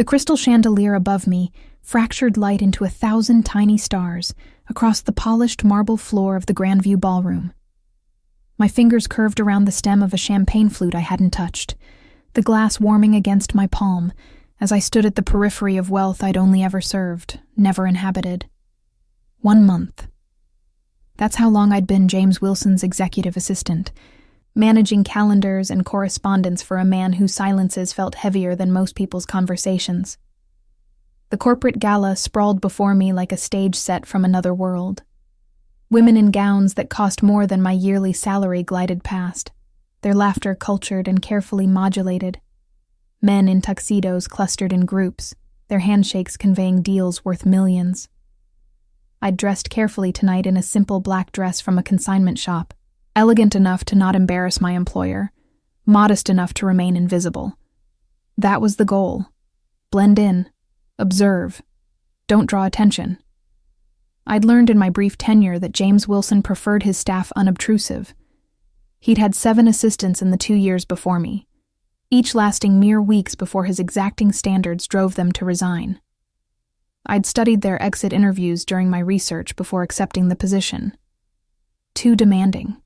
The crystal chandelier above me fractured light into 1,000 tiny stars across the polished marble floor of the Grandview Ballroom. My fingers curved around the stem of a champagne flute I hadn't touched, the glass warming against my palm as I stood at the periphery of wealth I'd only ever served, never inhabited. 1 month. That's how long I'd been James Wilson's executive assistant, managing calendars and correspondence for a man whose silences felt heavier than most people's conversations. The corporate gala sprawled before me like a stage set from another world. Women in gowns that cost more than my yearly salary glided past, their laughter cultured and carefully modulated. Men in tuxedos clustered in groups, their handshakes conveying deals worth millions. I'd dressed carefully tonight in a simple black dress from a consignment shop, elegant enough to not embarrass my employer, modest enough to remain invisible. That was the goal. Blend in, observe, don't draw attention. I'd learned in my brief tenure that James Wilson preferred his staff unobtrusive. He'd had 7 assistants in the 2 years before me, each lasting mere weeks before his exacting standards drove them to resign. I'd studied their exit interviews during my research before accepting the position. Too demanding.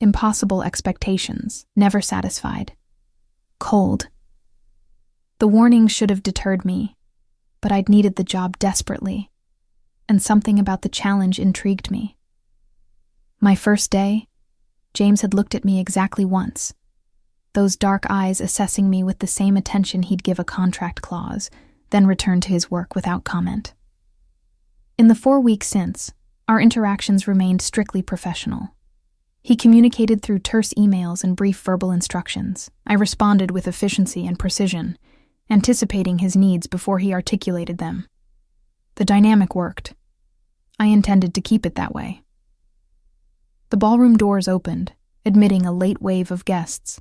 Impossible expectations, never satisfied. Cold. The warning should have deterred me, but I'd needed the job desperately, and something about the challenge intrigued me. My first day, James had looked at me exactly once, those dark eyes assessing me with the same attention he'd give a contract clause, then returned to his work without comment. In the 4 weeks since, our interactions remained strictly professional. He communicated through terse emails and brief verbal instructions. I responded with efficiency and precision, anticipating his needs before he articulated them. The dynamic worked. I intended to keep it that way. The ballroom doors opened, admitting a late wave of guests.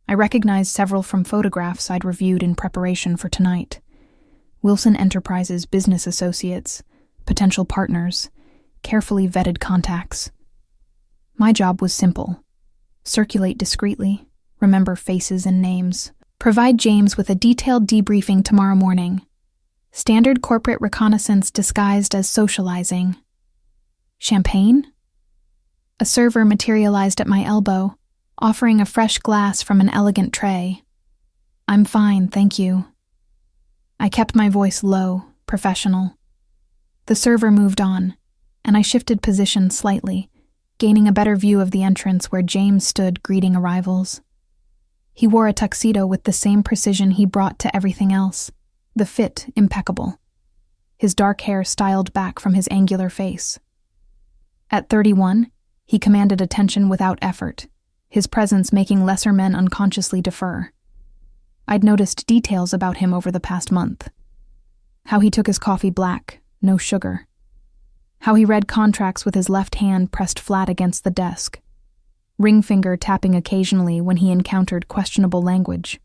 I recognized several from photographs I'd reviewed in preparation for tonight. Wilson Enterprises business associates, potential partners, carefully vetted contacts. My job was simple. Circulate discreetly, remember faces and names, provide James with a detailed debriefing tomorrow morning. Standard corporate reconnaissance disguised as socializing. Champagne? A server materialized at my elbow, offering a fresh glass from an elegant tray. I'm fine, thank you. I kept my voice low, professional. The server moved on, and I shifted position slightly, gaining a better view of the entrance where James stood greeting arrivals. He wore a tuxedo with the same precision he brought to everything else, the fit impeccable, his dark hair styled back from his angular face. At 31, he commanded attention without effort, his presence making lesser men unconsciously defer. I'd noticed details about him over the past month. How he took his coffee black, no sugar. How he read contracts with his left hand pressed flat against the desk, ring finger tapping occasionally when he encountered questionable language.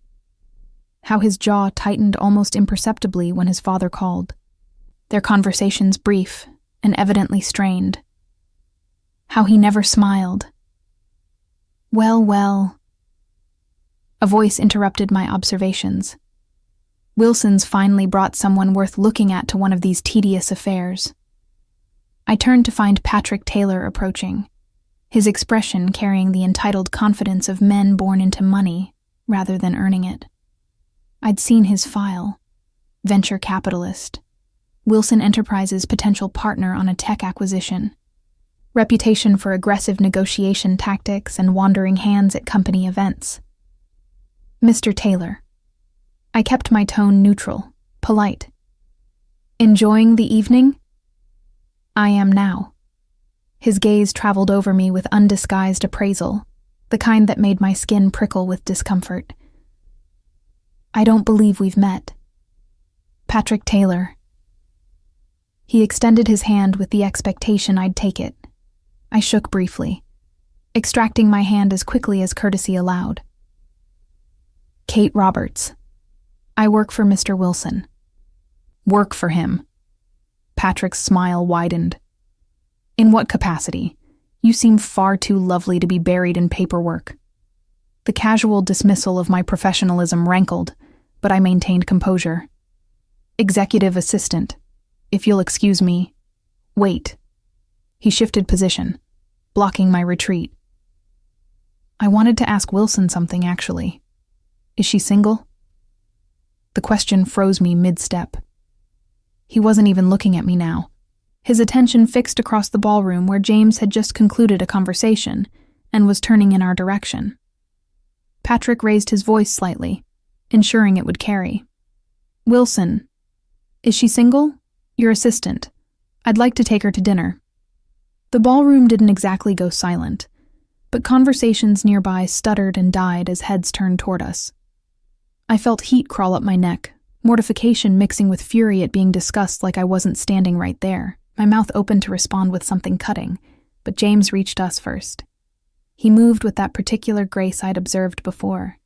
How his jaw tightened almost imperceptibly when his father called, their conversations brief and evidently strained. How he never smiled. Well. A voice interrupted my observations. Wilson's finally brought someone worth looking at to one of these tedious affairs. I turned to find Patrick Taylor approaching, his expression carrying the entitled confidence of men born into money rather than earning it. I'd seen his file. Venture capitalist. Wilson Enterprises' potential partner on a tech acquisition. Reputation for aggressive negotiation tactics and wandering hands at company events. Mr. Taylor. I kept my tone neutral, polite. Enjoying the evening? I am now. His gaze traveled over me with undisguised appraisal, the kind that made my skin prickle with discomfort. I don't believe we've met. Patrick Taylor. He extended his hand with the expectation I'd take it. I shook briefly, extracting my hand as quickly as courtesy allowed. Kate Roberts. I work for Mr. Wilson. Work for him. Patrick's smile widened. In what capacity? You seem far too lovely to be buried in paperwork. The casual dismissal of my professionalism rankled, but I maintained composure. Executive assistant. If you'll excuse me. Wait. He shifted position, blocking my retreat. I wanted to ask Wilson something, actually. Is she single? The question froze me mid-step. He wasn't even looking at me now. His attention fixed across the ballroom where James had just concluded a conversation and was turning in our direction. Patrick raised his voice slightly, ensuring it would carry. Wilson. Is she single? Your assistant. I'd like to take her to dinner. The ballroom didn't exactly go silent, but conversations nearby stuttered and died as heads turned toward us. I felt heat crawl up my neck, mortification mixing with fury at being discussed like I wasn't standing right there. My mouth opened to respond with something cutting, but James reached us first. He moved with that particular grace I'd observed before,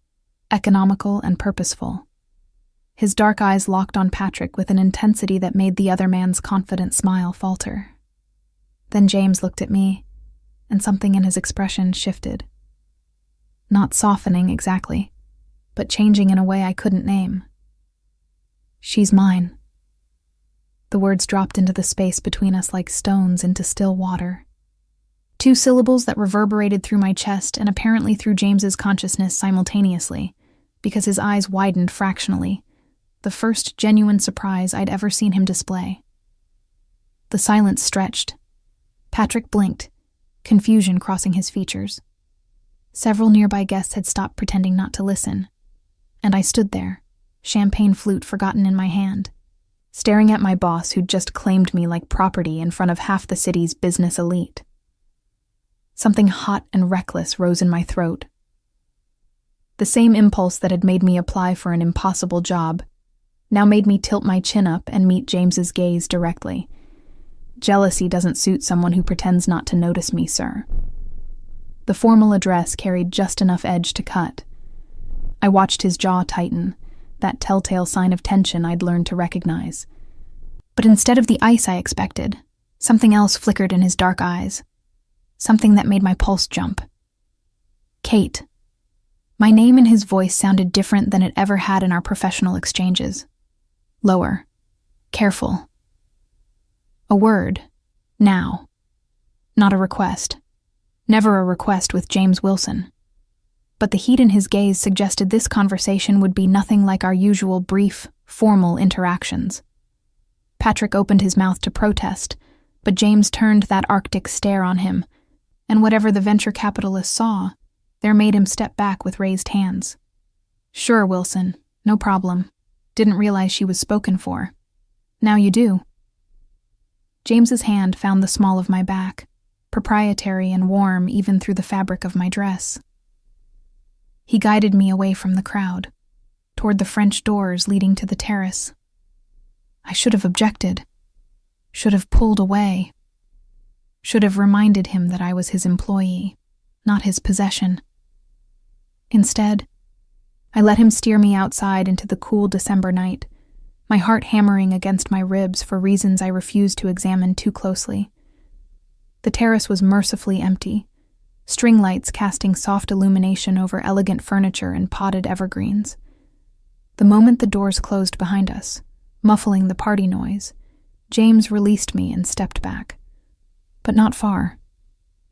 economical and purposeful. His dark eyes locked on Patrick with an intensity that made the other man's confident smile falter. Then James looked at me, and something in his expression shifted. Not softening exactly, but changing in a way I couldn't name. She's mine. The words dropped into the space between us like stones into still water. 2 syllables that reverberated through my chest and apparently through James's consciousness simultaneously, because his eyes widened fractionally, the first genuine surprise I'd ever seen him display. The silence stretched. Patrick blinked, confusion crossing his features. Several nearby guests had stopped pretending not to listen, and I stood there, champagne flute forgotten in my hand, staring at my boss who'd just claimed me like property in front of half the city's business elite. Something hot and reckless rose in my throat. The same impulse that had made me apply for an impossible job now made me tilt my chin up and meet James's gaze directly. Jealousy doesn't suit someone who pretends not to notice me, sir. The formal address carried just enough edge to cut. I watched his jaw tighten, that telltale sign of tension I'd learned to recognize. But instead of the ice I expected, something else flickered in his dark eyes. Something that made my pulse jump. Kate. My name in his voice sounded different than it ever had in our professional exchanges. Lower. Careful. A word. Now. Not a request. Never a request with James Wilson. But the heat in his gaze suggested this conversation would be nothing like our usual brief, formal interactions. Patrick opened his mouth to protest, but James turned that arctic stare on him, and whatever the venture capitalist saw, there made him step back with raised hands. Sure, Wilson, no problem. Didn't realize she was spoken for. Now you do. James's hand found the small of my back, proprietary and warm even through the fabric of my dress. He guided me away from the crowd, toward the French doors leading to the terrace. I should have objected, should have pulled away, should have reminded him that I was his employee, not his possession. Instead, I let him steer me outside into the cool December night, my heart hammering against my ribs for reasons I refused to examine too closely. The terrace was mercifully empty, string lights casting soft illumination over elegant furniture and potted evergreens. The moment the doors closed behind us, muffling the party noise, James released me and stepped back. But not far.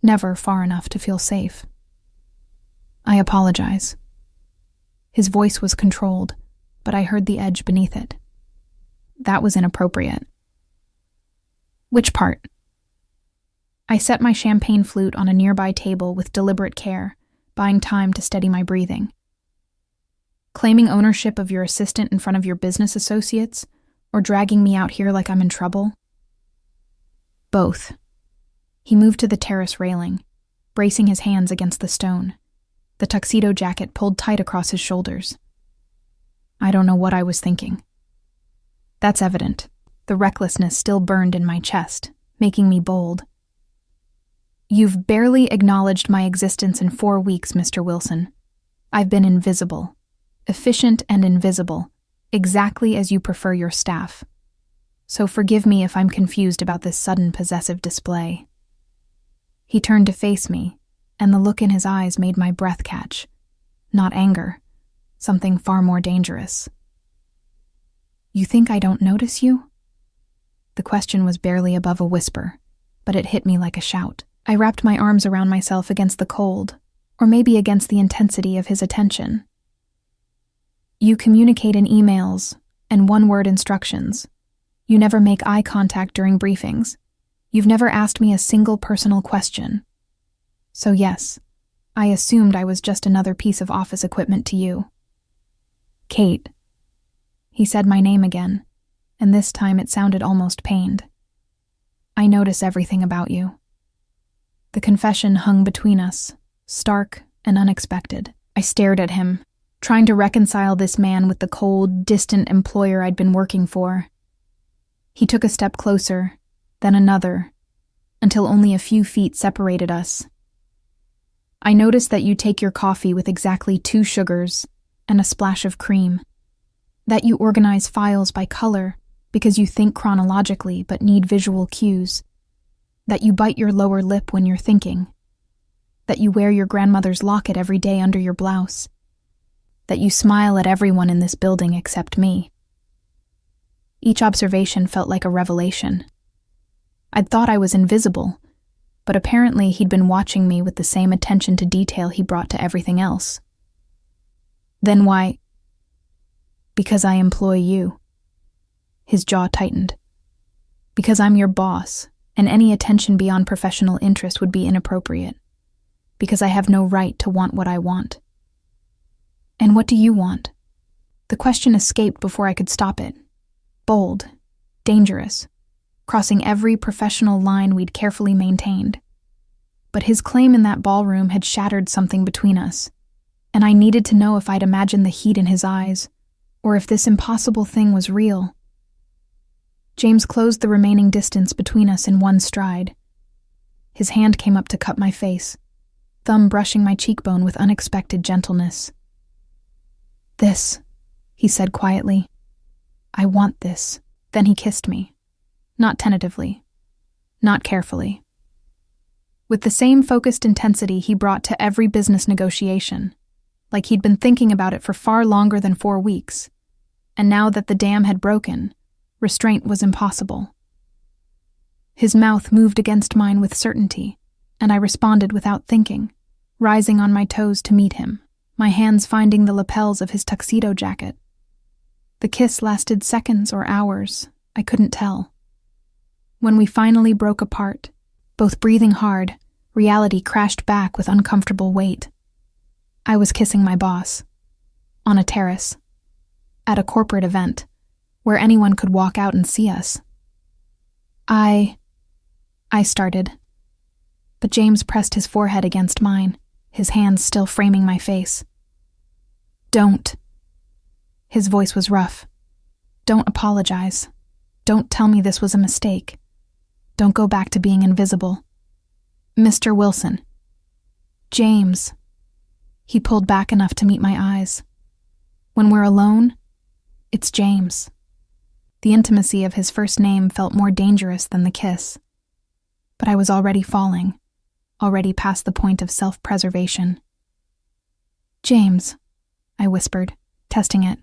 Never far enough to feel safe. I apologize. His voice was controlled, but I heard the edge beneath it. That was inappropriate. Which part? I set my champagne flute on a nearby table with deliberate care, buying time to steady my breathing. Claiming ownership of your assistant in front of your business associates, or dragging me out here like I'm in trouble? Both. He moved to the terrace railing, bracing his hands against the stone, the tuxedo jacket pulled tight across his shoulders. I don't know what I was thinking. That's evident. The recklessness still burned in my chest, making me bold. You've barely acknowledged my existence in 4 weeks, Mr. Wilson. I've been invisible. Efficient and invisible, exactly as you prefer your staff. So forgive me if I'm confused about this sudden possessive display. He turned to face me, and the look in his eyes made my breath catch. Not anger, something far more dangerous. You think I don't notice you? The question was barely above a whisper, but it hit me like a shout. I wrapped my arms around myself against the cold, or maybe against the intensity of his attention. You communicate in emails and one-word instructions. You never make eye contact during briefings. You've never asked me a single personal question. So yes, I assumed I was just another piece of office equipment to you. Kate. He said my name again, and this time it sounded almost pained. I notice everything about you. The confession hung between us, stark and unexpected. I stared at him, trying to reconcile this man with the cold, distant employer I'd been working for. He took a step closer, then another, until only a few feet separated us. I noticed that you take your coffee with exactly 2 sugars and a splash of cream, that you organize files by color because you think chronologically but need visual cues, that you bite your lower lip when you're thinking, that you wear your grandmother's locket every day under your blouse, that you smile at everyone in this building except me. Each observation felt like a revelation. I'd thought I was invisible, but apparently he'd been watching me with the same attention to detail he brought to everything else. Then why? Because I employ you. His jaw tightened. Because I'm your boss, and any attention beyond professional interest would be inappropriate. Because I have no right to want what I want. And what do you want? The question escaped before I could stop it. Bold, dangerous, crossing every professional line we'd carefully maintained. But his claim in that ballroom had shattered something between us, and I needed to know if I'd imagined the heat in his eyes, or if this impossible thing was real. James closed the remaining distance between us in one stride. His hand came up to cup my face, thumb brushing my cheekbone with unexpected gentleness. This, he said quietly. I want this. Then he kissed me. Not tentatively. Not carefully. With the same focused intensity he brought to every business negotiation, like he'd been thinking about it for far longer than 4 weeks, and now that the dam had broken, restraint was impossible. His mouth moved against mine with certainty, and I responded without thinking, rising on my toes to meet him, my hands finding the lapels of his tuxedo jacket. The kiss lasted seconds or hours, I couldn't tell. When we finally broke apart, both breathing hard, reality crashed back with uncomfortable weight. I was kissing my boss, on a terrace, at a corporate event, where anyone could walk out and see us. I started, but James pressed his forehead against mine, his hands still framing my face. Don't. His voice was rough. Don't apologize. Don't tell me this was a mistake. Don't go back to being invisible. Mr. Wilson. James. He pulled back enough to meet my eyes. When we're alone, it's James. The intimacy of his first name felt more dangerous than the kiss. But I was already falling, already past the point of self-preservation. James, I whispered, testing it.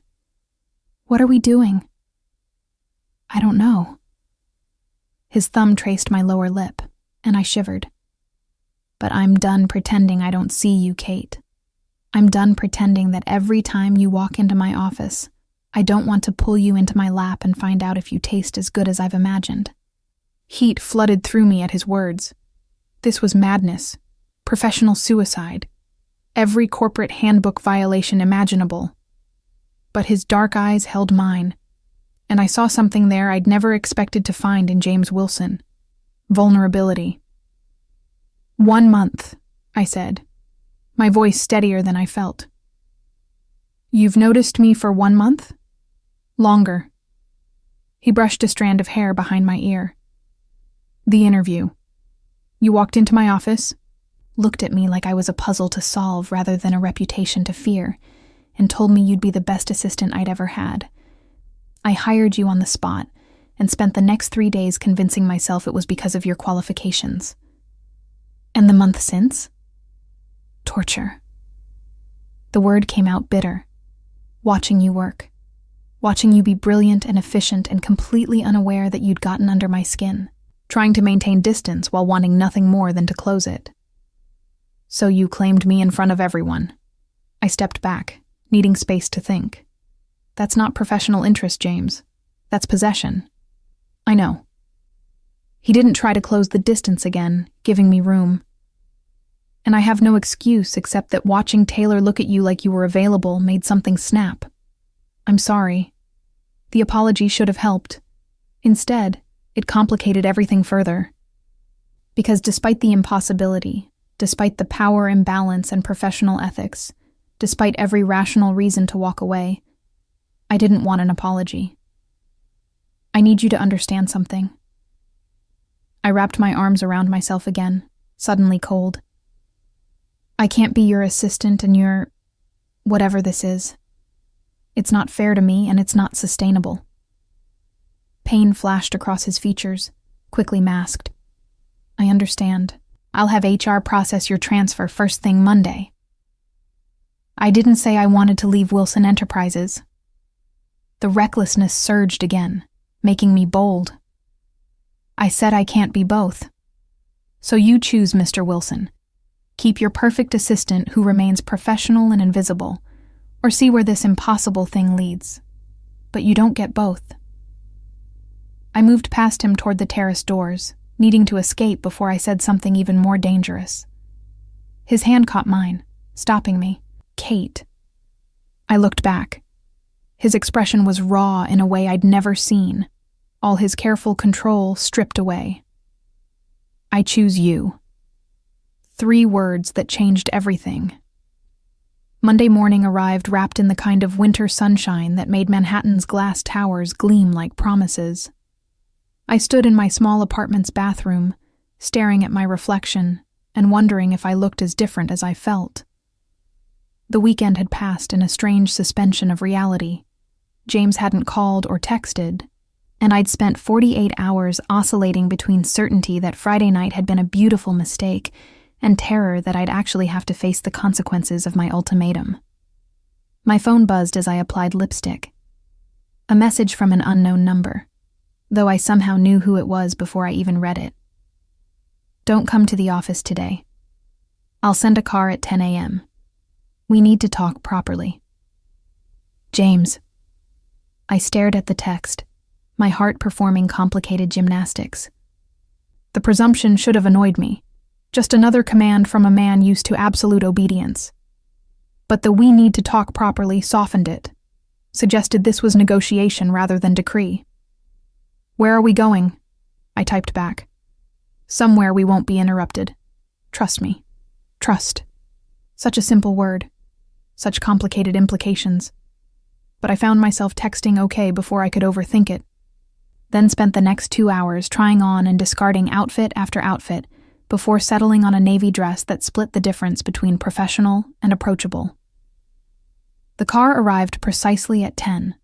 What are we doing? I don't know. His thumb traced my lower lip, and I shivered. But I'm done pretending I don't see you, Kate. I'm done pretending that every time you walk into my office, I don't want to pull you into my lap and find out if you taste as good as I've imagined. Heat flooded through me at his words. This was madness, professional suicide, every corporate handbook violation imaginable. But his dark eyes held mine, and I saw something there I'd never expected to find in James Wilson. Vulnerability. 1 month, I said, my voice steadier than I felt. You've noticed me for 1 month? Longer. He brushed a strand of hair behind my ear. The interview. You walked into my office, looked at me like I was a puzzle to solve rather than a reputation to fear, and told me you'd be the best assistant I'd ever had. I hired you on the spot and spent the next 3 days convincing myself it was because of your qualifications. And the month since? Torture. The word came out bitter. Watching you work. watching you be brilliant and efficient and completely unaware that you'd gotten under my skin, trying to maintain distance while wanting nothing more than to close it. So you claimed me in front of everyone. I stepped back, needing space to think. That's not professional interest, James. That's possession. I know. He didn't try to close the distance again, giving me room. And I have no excuse except that watching Taylor look at you like you were available made something snap. I'm sorry. The apology should have helped. Instead, it complicated everything further. Because despite the impossibility, despite the power imbalance and professional ethics, despite every rational reason to walk away, I didn't want an apology. I need you to understand something. I wrapped my arms around myself again, suddenly cold. I can't be your assistant and your whatever this is. It's not fair to me and it's not sustainable. Pain flashed across his features, quickly masked. I understand. I'll have HR process your transfer first thing Monday. I didn't say I wanted to leave Wilson Enterprises. The recklessness surged again, making me bold. I said I can't be both. So you choose, Mr. Wilson. Keep your perfect assistant who remains professional and invisible, or see where this impossible thing leads. But you don't get both. I moved past him toward the terrace doors, needing to escape before I said something even more dangerous. His hand caught mine, stopping me. Kate. I looked back. His expression was raw in a way I'd never seen, all his careful control stripped away. I choose you. 3 words that changed everything. Monday morning arrived wrapped in the kind of winter sunshine that made Manhattan's glass towers gleam like promises. I stood in my small apartment's bathroom, staring at my reflection and wondering if I looked as different as I felt. The weekend had passed in a strange suspension of reality. James hadn't called or texted, and I'd spent 48 hours oscillating between certainty that Friday night had been a beautiful mistake and terror that I'd actually have to face the consequences of my ultimatum. My phone buzzed as I applied lipstick. A message from an unknown number, though I somehow knew who it was before I even read it. Don't come to the office today. I'll send a car at 10 a.m. We need to talk properly. James. I stared at the text, my heart performing complicated gymnastics. The presumption should have annoyed me. Just another command from a man used to absolute obedience. But the "we need to talk properly" softened it, suggested this was negotiation rather than decree. Where are we going? I typed back. Somewhere we won't be interrupted. Trust me. Trust. Such a simple word. Such complicated implications. But I found myself texting okay before I could overthink it. Then spent the next 2 hours trying on and discarding outfit after outfit before settling on a navy dress that split the difference between professional and approachable. The car arrived precisely at 10.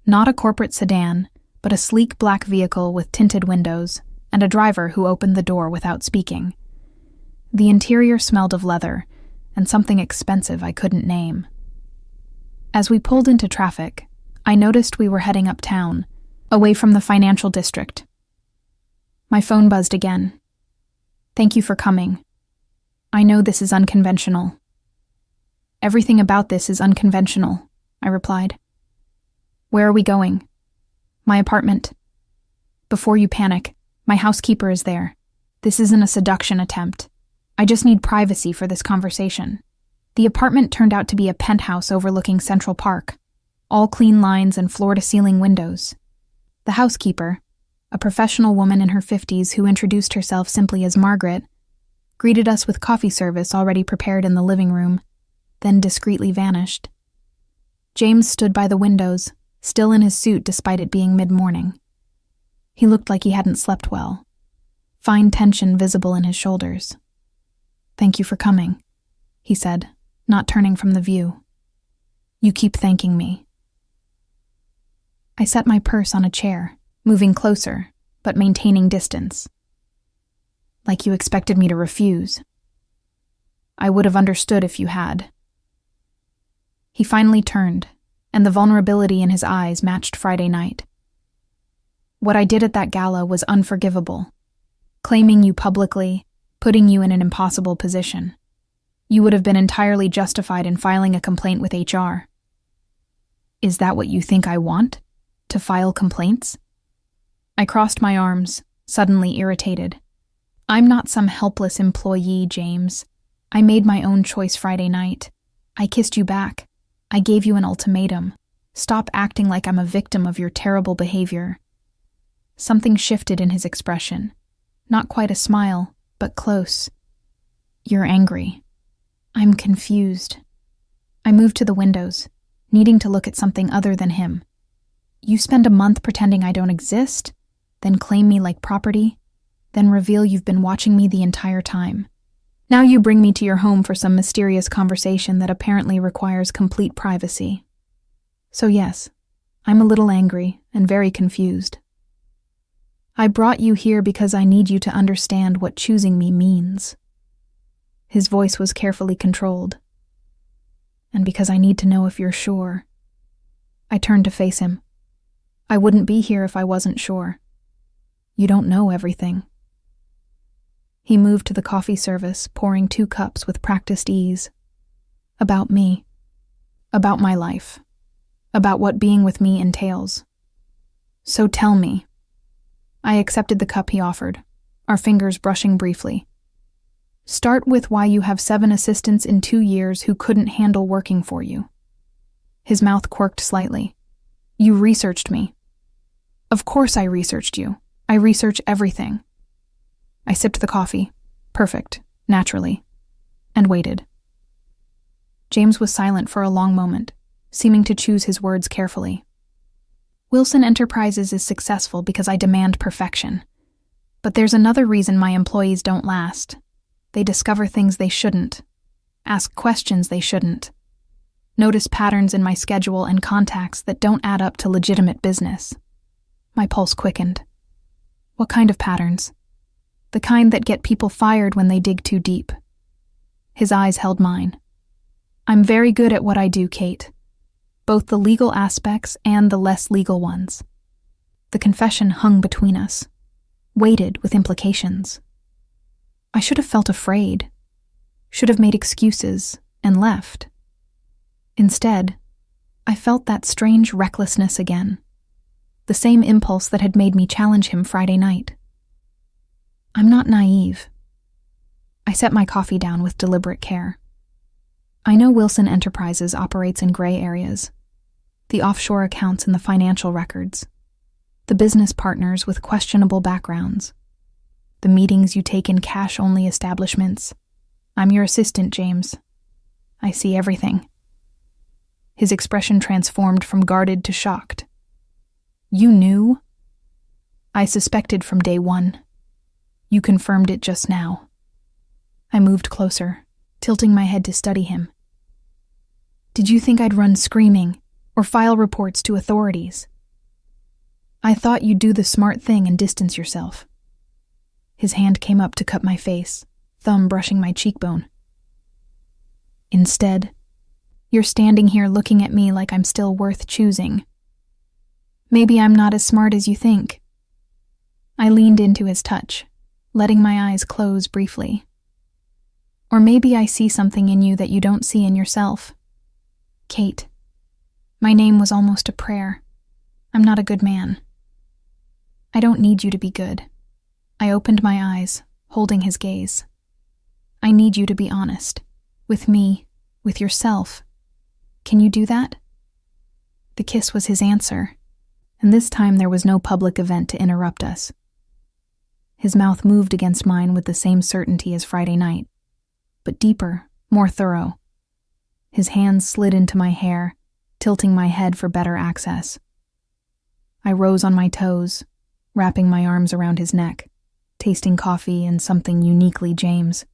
Not a corporate sedan, but a sleek black vehicle with tinted windows and a driver who opened the door without speaking. The interior smelled of leather and something expensive I couldn't name. As we pulled into traffic, I noticed we were heading uptown, away from the financial district. My phone buzzed again. Thank you for coming. I know this is unconventional. Everything about this is unconventional, I replied. Where are we going? My apartment. Before you panic, my housekeeper is there. This isn't a seduction attempt. I just need privacy for this conversation. The apartment turned out to be a penthouse overlooking Central Park, all clean lines and floor-to-ceiling windows. The housekeeper, a professional woman in her 50s who introduced herself simply as Margaret, greeted us with coffee service already prepared in the living room, then discreetly vanished. James stood by the windows, still in his suit despite it being mid-morning. He looked like he hadn't slept well, fine tension visible in his shoulders. Thank you for coming, he said, not turning from the view. You keep thanking me. I set my purse on a chair, moving closer, but maintaining distance. Like you expected me to refuse. I would have understood if you had. He finally turned, and the vulnerability in his eyes matched Friday night. What I did at that gala was unforgivable. Claiming you publicly, putting you in an impossible position. You would have been entirely justified in filing a complaint with HR. Is that what you think I want? To file complaints? I crossed my arms, suddenly irritated. I'm not some helpless employee, James. I made my own choice Friday night. I kissed you back. I gave you an ultimatum. Stop acting like I'm a victim of your terrible behavior. Something shifted in his expression. Not quite a smile, but close. You're angry. I'm confused. I moved to the windows, needing to look at something other than him. You spend a month pretending I don't exist, then claim me like property, then reveal you've been watching me the entire time. Now you bring me to your home for some mysterious conversation that apparently requires complete privacy. So yes, I'm a little angry and very confused. I brought you here because I need you to understand what choosing me means. His voice was carefully controlled. And because I need to know if you're sure. I turned to face him. I wouldn't be here if I wasn't sure. You don't know everything. He moved to the coffee service, pouring 2 cups with practiced ease. About me. About my life. About what being with me entails. So tell me. I accepted the cup he offered, our fingers brushing briefly. Start with why you have 7 assistants in 2 years who couldn't handle working for you. His mouth quirked slightly. You researched me. Of course I researched you. I research everything. I sipped the coffee. Perfect, naturally. And waited. James was silent for a long moment, seeming to choose his words carefully. Wilson Enterprises is successful because I demand perfection. But there's another reason my employees don't last. They discover things they shouldn't. Ask questions they shouldn't. Notice patterns in my schedule and contacts that don't add up to legitimate business. My pulse quickened. What kind of patterns? The kind that get people fired when they dig too deep. His eyes held mine. I'm very good at what I do, Kate. Both the legal aspects and the less legal ones. The confession hung between us, weighted with implications. I should have felt afraid, should have made excuses, and left. Instead, I felt that strange recklessness again, the same impulse that had made me challenge him Friday night. I'm not naive. I set my coffee down with deliberate care. I know Wilson Enterprises operates in gray areas, the offshore accounts and the financial records, the business partners with questionable backgrounds, the meetings you take in cash-only establishments. I'm your assistant, James. I see everything. His expression transformed from guarded to shocked. You knew? I suspected from day one. You confirmed it just now. I moved closer, tilting my head to study him. Did you think I'd run screaming or file reports to authorities? I thought you'd do the smart thing and distance yourself. His hand came up to cut my face, thumb brushing my cheekbone. Instead, you're standing here looking at me like I'm still worth choosing. Maybe I'm not as smart as you think. I leaned into his touch, letting my eyes close briefly. Or maybe I see something in you that you don't see in yourself. Kate. My name was almost a prayer. I'm not a good man. I don't need you to be good. I opened my eyes, holding his gaze. I need you to be honest. With me, with yourself. Can you do that? The kiss was his answer, and this time there was no public event to interrupt us. His mouth moved against mine with the same certainty as Friday night, but deeper, more thorough. His hands slid into my hair, tilting my head for better access. I rose on my toes, wrapping my arms around his neck, tasting coffee and something uniquely James.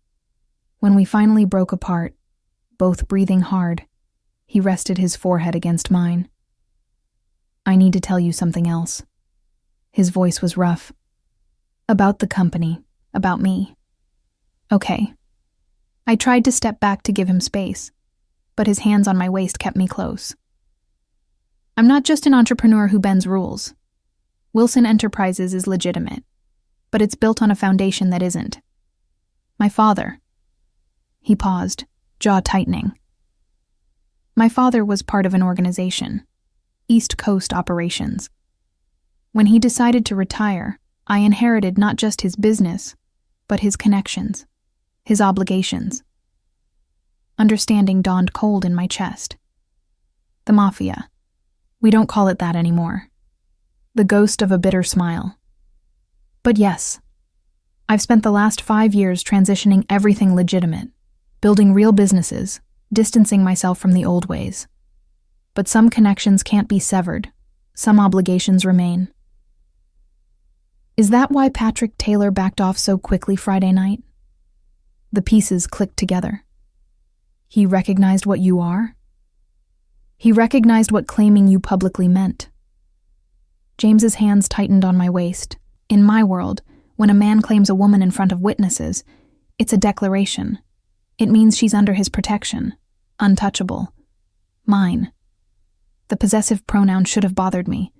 When we finally broke apart, both breathing hard, he rested his forehead against mine. I need to tell you something else. His voice was rough. About the company, about me. Okay. I tried to step back to give him space, but his hands on my waist kept me close. I'm not just an entrepreneur who bends rules. Wilson Enterprises is legitimate, but it's built on a foundation that isn't. My father. He paused, jaw tightening. My father was part of an organization, East Coast Operations. When he decided to retire, I inherited not just his business, but his connections, his obligations. Understanding dawned cold in my chest. The Mafia. We don't call it that anymore. The ghost of a bitter smile. But yes, I've spent the last 5 years transitioning everything legitimate, building real businesses, distancing myself from the old ways. But some connections can't be severed. Some obligations remain. Is that why Patrick Taylor backed off so quickly Friday night? The pieces clicked together. He recognized what you are? He recognized what claiming you publicly meant. James's hands tightened on my waist. In my world, when a man claims a woman in front of witnesses, it's a declaration. It means she's under his protection, untouchable, mine. The possessive pronoun should have bothered me.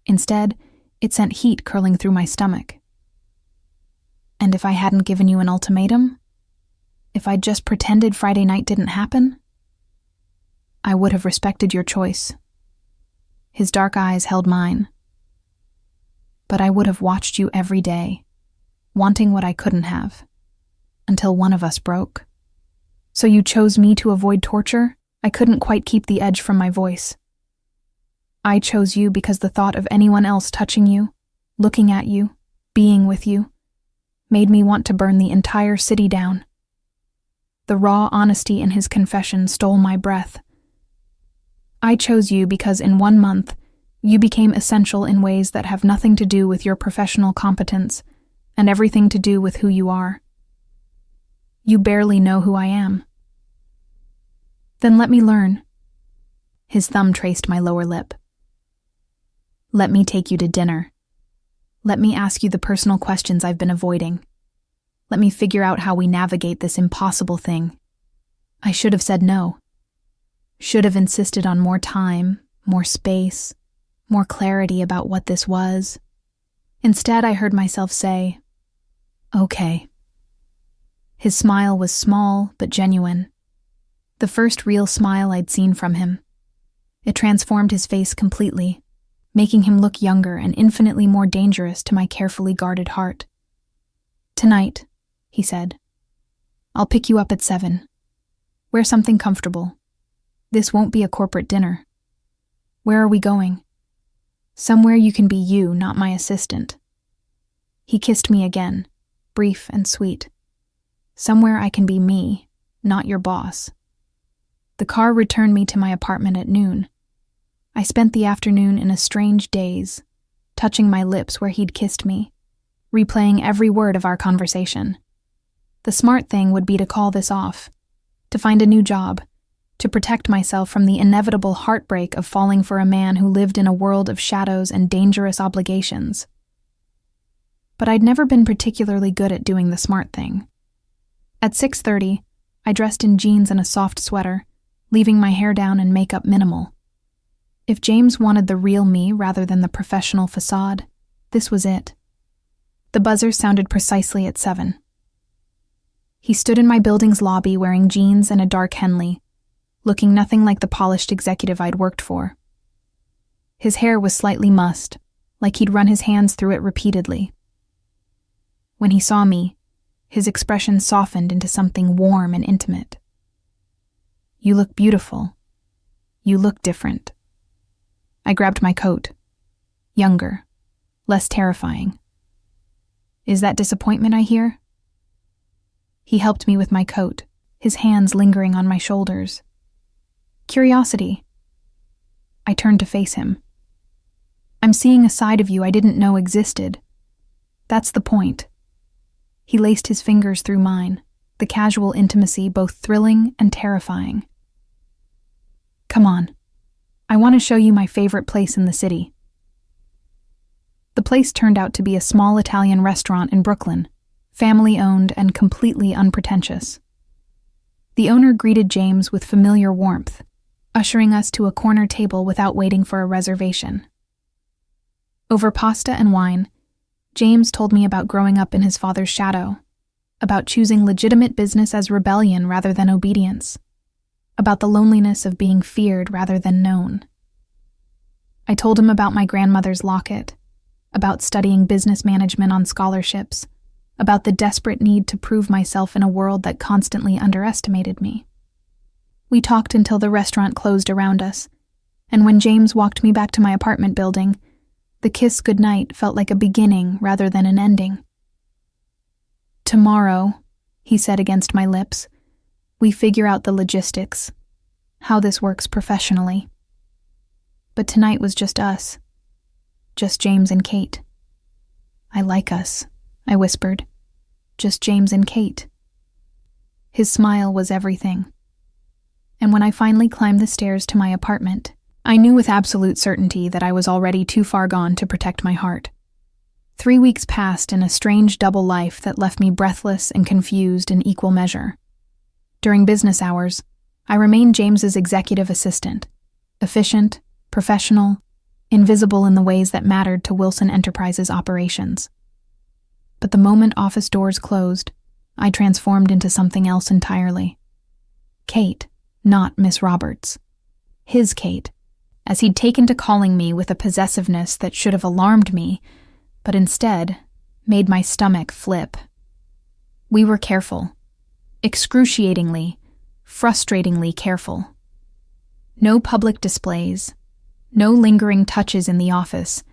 Instead, it sent heat curling through my stomach. And if I hadn't given you an ultimatum? If I'd just pretended Friday night didn't happen? I would have respected your choice. His dark eyes held mine. But I would have watched you every day, wanting what I couldn't have, until one of us broke. So you chose me to avoid torture? I couldn't quite keep the edge from my voice. I chose you because the thought of anyone else touching you, looking at you, being with you, made me want to burn the entire city down. The raw honesty in his confession stole my breath. I chose you because in 1 month, you became essential in ways that have nothing to do with your professional competence and everything to do with who you are. You barely know who I am. Then let me learn. His thumb traced my lower lip. Let me take you to dinner. Let me ask you the personal questions I've been avoiding. Let me figure out how we navigate this impossible thing. I should have said no. Should have insisted on more time, more space, more clarity about what this was. Instead, I heard myself say, okay. His smile was small but genuine. The first real smile I'd seen from him. It transformed his face completely, making him look younger and infinitely more dangerous to my carefully guarded heart. Tonight, he said. I'll pick you up at 7. Wear something comfortable. This won't be a corporate dinner. Where are we going? Somewhere you can be you, not my assistant. He kissed me again, brief and sweet. Somewhere I can be me, not your boss. The car returned me to my apartment at noon. I spent the afternoon in a strange daze, touching my lips where he'd kissed me, replaying every word of our conversation. The smart thing would be to call this off, to find a new job, to protect myself from the inevitable heartbreak of falling for a man who lived in a world of shadows and dangerous obligations. But I'd never been particularly good at doing the smart thing. At 6:30, I dressed in jeans and a soft sweater, leaving my hair down and makeup minimal. If James wanted the real me rather than the professional facade, this was it. The buzzer sounded precisely at 7. He stood in my building's lobby wearing jeans and a dark Henley, looking nothing like the polished executive I'd worked for. His hair was slightly mussed, like he'd run his hands through it repeatedly. When he saw me, his expression softened into something warm and intimate. You look beautiful. You look different. I grabbed my coat. Younger, less terrifying. Is that disappointment I hear? He helped me with my coat, his hands lingering on my shoulders. Curiosity. I turned to face him. I'm seeing a side of you I didn't know existed. That's the point. He laced his fingers through mine, the casual intimacy both thrilling and terrifying. Come on. I want to show you my favorite place in the city. The place turned out to be a small Italian restaurant in Brooklyn, family-owned and completely unpretentious. The owner greeted James with familiar warmth, ushering us to a corner table without waiting for a reservation. Over pasta and wine, James told me about growing up in his father's shadow, about choosing legitimate business as rebellion rather than obedience, about the loneliness of being feared rather than known. I told him about my grandmother's locket, about studying business management on scholarships, about the desperate need to prove myself in a world that constantly underestimated me. We talked until the restaurant closed around us, and when James walked me back to my apartment building, the kiss goodnight felt like a beginning rather than an ending. "Tomorrow," he said against my lips, "we figure out the logistics, how this works professionally." But tonight was just us. Just James and Kate. "I like us," I whispered. "Just James and Kate." His smile was everything. And when I finally climbed the stairs to my apartment, I knew with absolute certainty that I was already too far gone to protect my heart. 3 weeks passed in a strange double life that left me breathless and confused in equal measure. During business hours, I remained James's executive assistant, efficient, professional, invisible in the ways that mattered to Wilson Enterprises operations. But the moment office doors closed, I transformed into something else entirely. Kate, not Miss Roberts. His Kate, as he'd taken to calling me with a possessiveness that should have alarmed me, but instead made my stomach flip. We were careful. Excruciatingly, frustratingly careful. No public displays, no lingering touches in the office,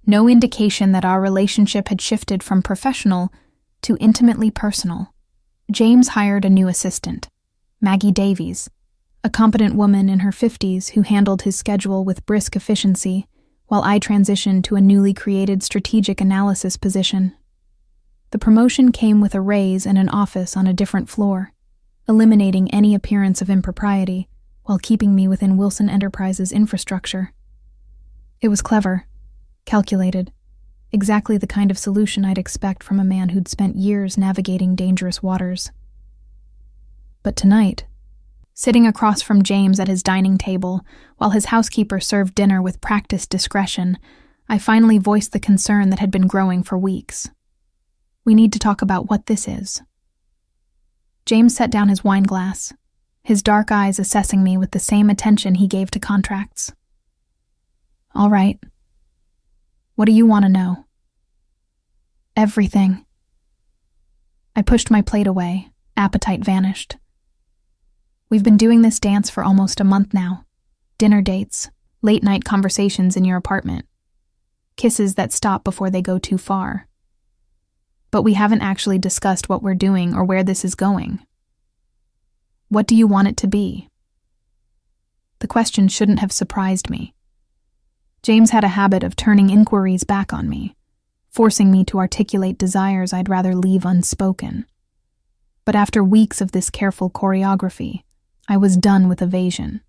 no indication that our relationship had shifted from professional to intimately personal. James hired a new assistant, Maggie Davies, a competent woman in her 50s who handled his schedule with brisk efficiency, while I transitioned to a newly created strategic analysis position. The promotion came with a raise and an office on a different floor, eliminating any appearance of impropriety while keeping me within Wilson Enterprises' infrastructure. It was clever, calculated, exactly the kind of solution I'd expect from a man who'd spent years navigating dangerous waters. But tonight, sitting across from James at his dining table, while his housekeeper served dinner with practiced discretion, I finally voiced the concern that had been growing for weeks. "We need to talk about what this is." James set down his wine glass, his dark eyes assessing me with the same attention he gave to contracts. "All right. What do you want to know?" "Everything." I pushed my plate away, appetite vanished. "We've been doing this dance for almost a month now. Dinner dates, late-night conversations in your apartment, kisses that stop before they go too far. But we haven't actually discussed what we're doing or where this is going. What do you want it to be?" The question shouldn't have surprised me. James had a habit of turning inquiries back on me, forcing me to articulate desires I'd rather leave unspoken. But after weeks of this careful choreography, I was done with evasion.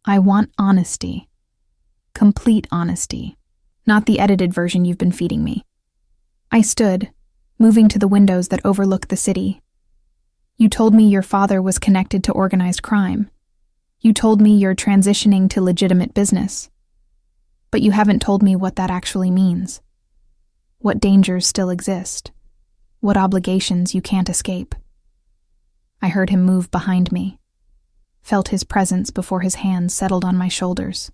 "I want honesty. Complete honesty. Not the edited version you've been feeding me." I stood, moving to the windows that overlooked the city. "You told me your father was connected to organized crime. You told me you're transitioning to legitimate business. But you haven't told me what that actually means. What dangers still exist. What obligations you can't escape." I heard him move behind me, felt his presence before his hands settled on my shoulders.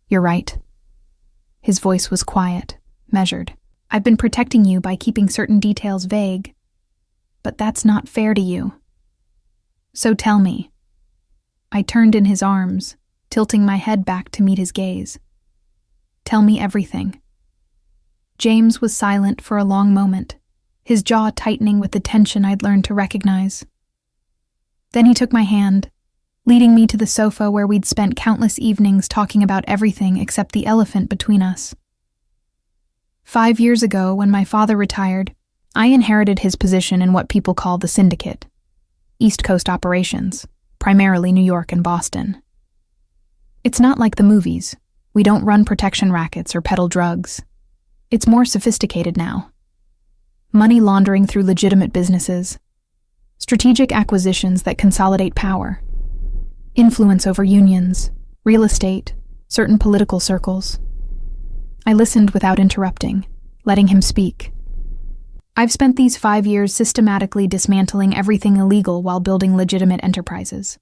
"You're right." His voice was quiet, measured. "I've been protecting you by keeping certain details vague, but that's not fair to you. So tell me." I turned in his arms, tilting my head back to meet his gaze. "Tell me everything." James was silent for a long moment, his jaw tightening with the tension I'd learned to recognize. Then he took my hand, leading me to the sofa where we'd spent countless evenings talking about everything except the elephant between us. 5 years ago, when my father retired, I inherited his position in what people call the syndicate, East Coast operations, primarily New York and Boston. It's not like the movies. We don't run protection rackets or peddle drugs. It's more sophisticated now. Money laundering through legitimate businesses, strategic acquisitions that consolidate power, influence over unions, real estate, certain political circles. I listened without interrupting, letting him speak. I've spent these 5 years systematically dismantling everything illegal while building legitimate enterprises.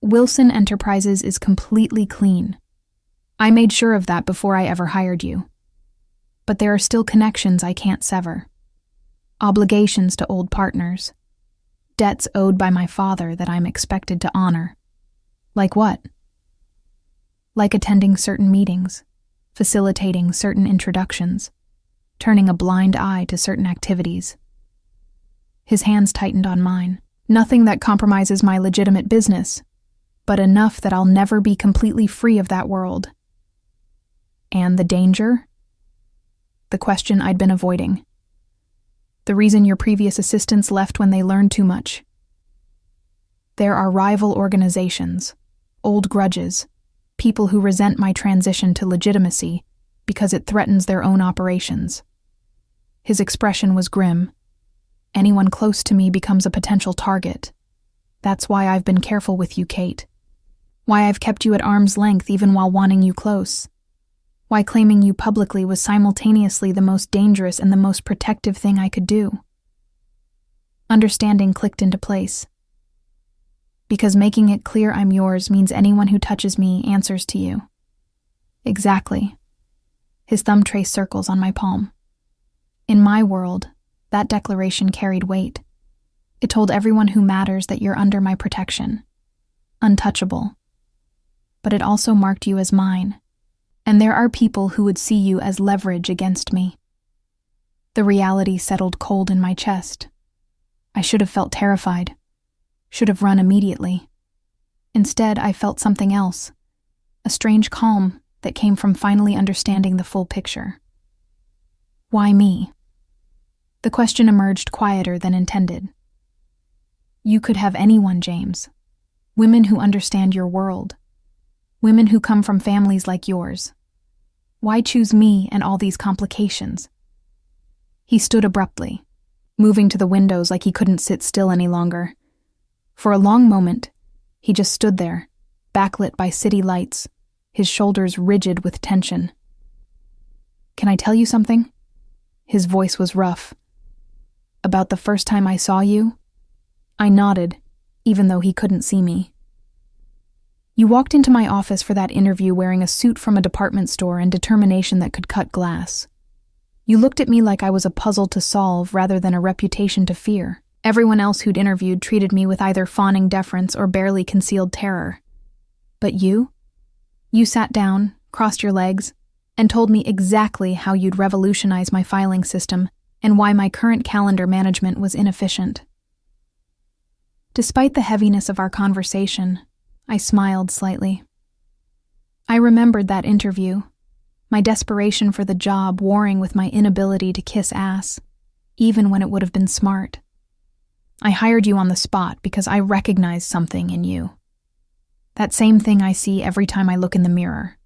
Wilson Enterprises is completely clean. I made sure of that before I ever hired you. But there are still connections I can't sever. Obligations to old partners. Debts owed by my father that I'm expected to honor. Like what? Like attending certain meetings, facilitating certain introductions, turning a blind eye to certain activities. His hands tightened on mine. Nothing that compromises my legitimate business, but enough that I'll never be completely free of that world. And the danger? The question I'd been avoiding. The reason your previous assistants left when they learned too much. There are rival organizations, old grudges, people who resent my transition to legitimacy because it threatens their own operations. His expression was grim. Anyone close to me becomes a potential target. That's why I've been careful with you, Kate. Why I've kept you at arm's length even while wanting you close. Why claiming you publicly was simultaneously the most dangerous and the most protective thing I could do. Understanding clicked into place. Because making it clear I'm yours means anyone who touches me answers to you. Exactly. His thumb traced circles on my palm. In my world, that declaration carried weight. It told everyone who matters that you're under my protection. Untouchable. But it also marked you as mine. And there are people who would see you as leverage against me. The reality settled cold in my chest. I should have felt terrified. Should have run immediately. Instead, I felt something else. A strange calm that came from finally understanding the full picture. Why me? The question emerged quieter than intended. You could have anyone, James. Women who understand your world. Women who come from families like yours. Why choose me and all these complications? He stood abruptly, moving to the windows like he couldn't sit still any longer. For a long moment, he just stood there, backlit by city lights, his shoulders rigid with tension. Can I tell you something? His voice was rough. About the first time I saw you? I nodded, even though he couldn't see me. You walked into my office for that interview wearing a suit from a department store and determination that could cut glass. You looked at me like I was a puzzle to solve rather than a reputation to fear. Everyone else who'd interviewed treated me with either fawning deference or barely concealed terror. But you? You sat down, crossed your legs, and told me exactly how you'd revolutionize my filing system and why my current calendar management was inefficient. Despite the heaviness of our conversation, I smiled slightly. I remembered that interview, my desperation for the job warring with my inability to kiss ass, even when it would have been smart. I hired you on the spot because I recognized something in you. That same thing I see every time I look in the mirror.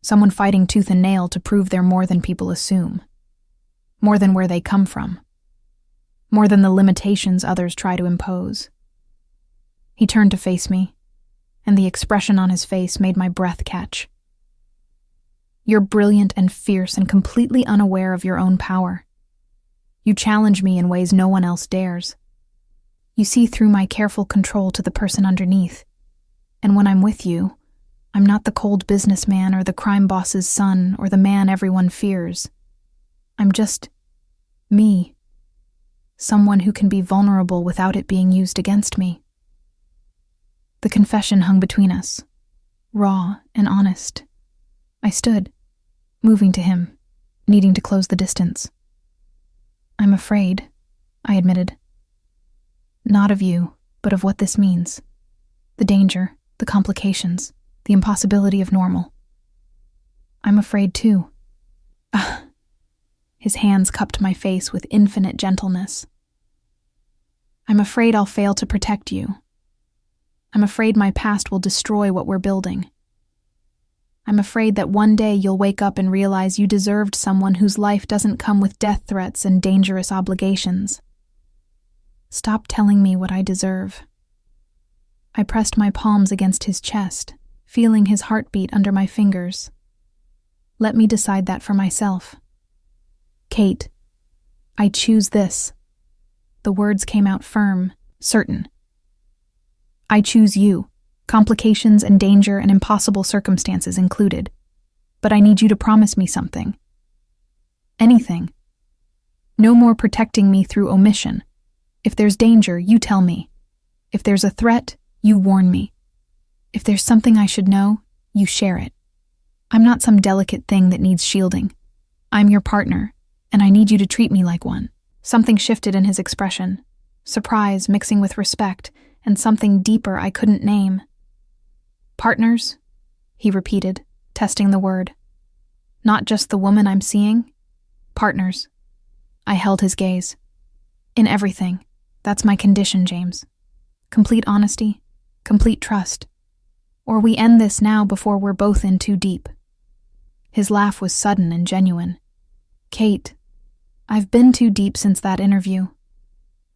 Someone fighting tooth and nail to prove they're more than people assume. More than where they come from. More than the limitations others try to impose. He turned to face me, and the expression on his face made my breath catch. You're brilliant and fierce and completely unaware of your own power. You challenge me in ways no one else dares. You see through my careful control to the person underneath. And when I'm with you, I'm not the cold businessman or the crime boss's son or the man everyone fears. I'm just me. Someone who can be vulnerable without it being used against me. The confession hung between us, raw and honest. I stood, moving to him, needing to close the distance. I'm afraid, I admitted. Not of you, but of what this means. The danger, the complications, the impossibility of normal. I'm afraid too. His hands cupped my face with infinite gentleness. I'm afraid I'll fail to protect you. I'm afraid my past will destroy what we're building. I'm afraid that one day you'll wake up and realize you deserved someone whose life doesn't come with death threats and dangerous obligations. Stop telling me what I deserve. I pressed my palms against his chest, feeling his heartbeat under my fingers. Let me decide that for myself. Kate, I choose this. The words came out firm, certain. I choose you, complications and danger and impossible circumstances included. But I need you to promise me something. Anything. No more protecting me through omission. If there's danger, you tell me. If there's a threat, you warn me. If there's something I should know, you share it. I'm not some delicate thing that needs shielding. I'm your partner, and I need you to treat me like one. Something shifted in his expression, surprise mixing with respect, and something deeper I couldn't name. Partners? He repeated, testing the word. Not just the woman I'm seeing? Partners. I held his gaze. In everything. That's my condition, James. Complete honesty, complete trust. Or we end this now before we're both in too deep. His laugh was sudden and genuine. Kate, I've been too deep since that interview.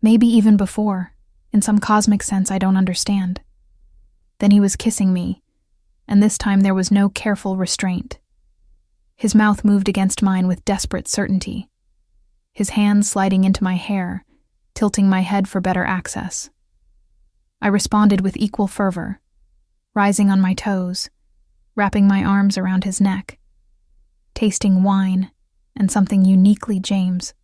Maybe even before, in some cosmic sense I don't understand. Then he was kissing me, and this time there was no careful restraint. His mouth moved against mine with desperate certainty, his hands sliding into my hair, tilting my head for better access. I responded with equal fervor, rising on my toes, wrapping my arms around his neck, tasting wine and something uniquely James.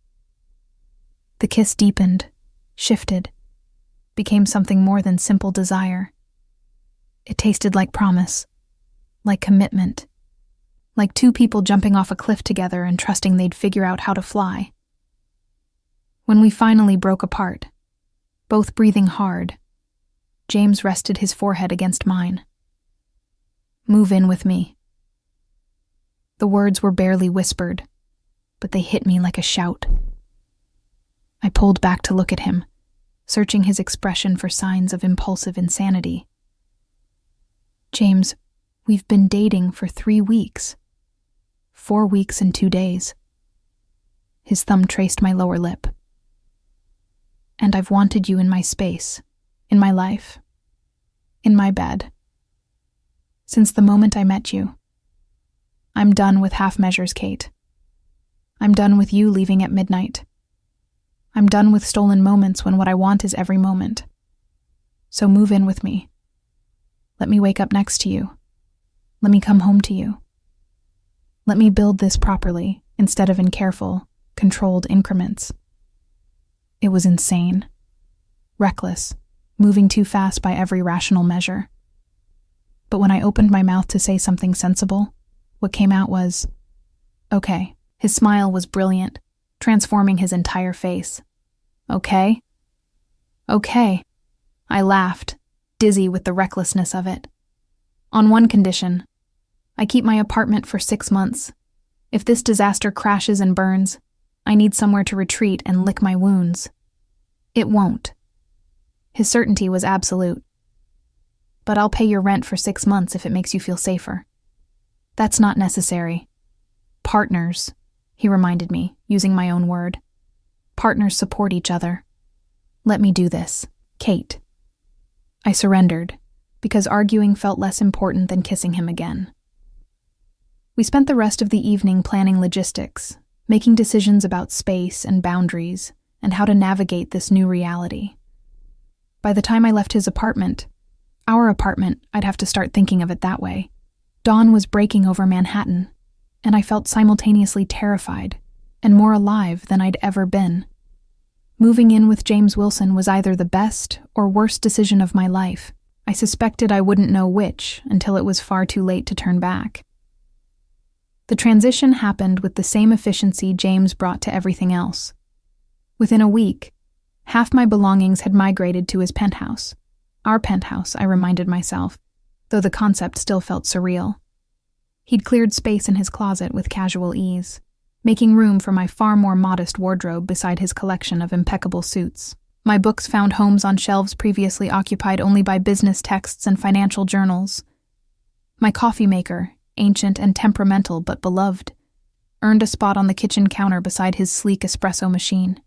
The kiss deepened, shifted, became something more than simple desire. It tasted like promise, like commitment, like two people jumping off a cliff together and trusting they'd figure out how to fly. When we finally broke apart, both breathing hard, James rested his forehead against mine. Move in with me. The words were barely whispered, but they hit me like a shout. I pulled back to look at him, searching his expression for signs of impulsive insanity. James, we've been dating for 3 weeks. 4 weeks and 2 days. His thumb traced my lower lip. And I've wanted you in my space, in my life, in my bed. Since the moment I met you. I'm done with half measures, Kate. I'm done with you leaving at midnight. I'm done with stolen moments when what I want is every moment. So move in with me. Let me wake up next to you. Let me come home to you. Let me build this properly instead of in careful, controlled increments. It was insane, reckless, moving too fast by every rational measure. But when I opened my mouth to say something sensible, what came out was, okay. His smile was brilliant, transforming his entire face. Okay? Okay. I laughed, dizzy with the recklessness of it. On one condition, I keep my apartment for 6 months. If this disaster crashes and burns, I need somewhere to retreat and lick my wounds. It won't. His certainty was absolute. But I'll pay your rent for 6 months if it makes you feel safer. That's not necessary. Partners, he reminded me, using my own word. Partners support each other. Let me do this, Kate. I surrendered, because arguing felt less important than kissing him again. We spent the rest of the evening planning logistics, making decisions about space and boundaries, and how to navigate this new reality. By the time I left his apartment, our apartment, I'd have to start thinking of it that way, dawn was breaking over Manhattan, and I felt simultaneously terrified and more alive than I'd ever been. Moving in with James Wilson was either the best or worst decision of my life. I suspected I wouldn't know which until it was far too late to turn back. The transition happened with the same efficiency James brought to everything else. Within a week, half my belongings had migrated to his penthouse. Our penthouse, I reminded myself, though the concept still felt surreal. He'd cleared space in his closet with casual ease, making room for my far more modest wardrobe beside his collection of impeccable suits. My books found homes on shelves previously occupied only by business texts and financial journals. My coffee maker, ancient and temperamental but beloved, earned a spot on the kitchen counter beside his sleek espresso machine.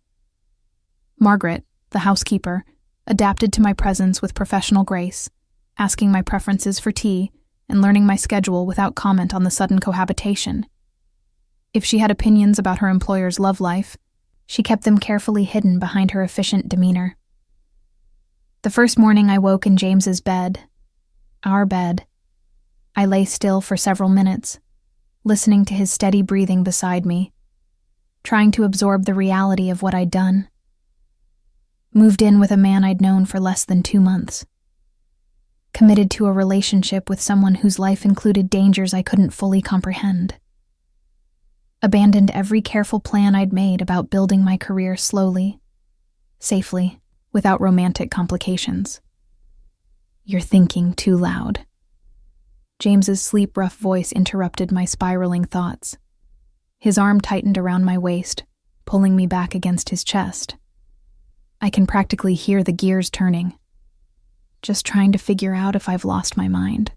Margaret, the housekeeper, adapted to my presence with professional grace, asking my preferences for tea and learning my schedule without comment on the sudden cohabitation. If she had opinions about her employer's love life, she kept them carefully hidden behind her efficient demeanor. The first morning I woke in James's bed, our bed. I lay still for several minutes, listening to his steady breathing beside me, trying to absorb the reality of what I'd done. Moved in with a man I'd known for less than 2 months. Committed to a relationship with someone whose life included dangers I couldn't fully comprehend. Abandoned every careful plan I'd made about building my career slowly, safely, without romantic complications. "You're thinking too loud." James's sleep-rough voice interrupted my spiraling thoughts. His arm tightened around my waist, pulling me back against his chest. I can practically hear the gears turning. Just trying to figure out if I've lost my mind.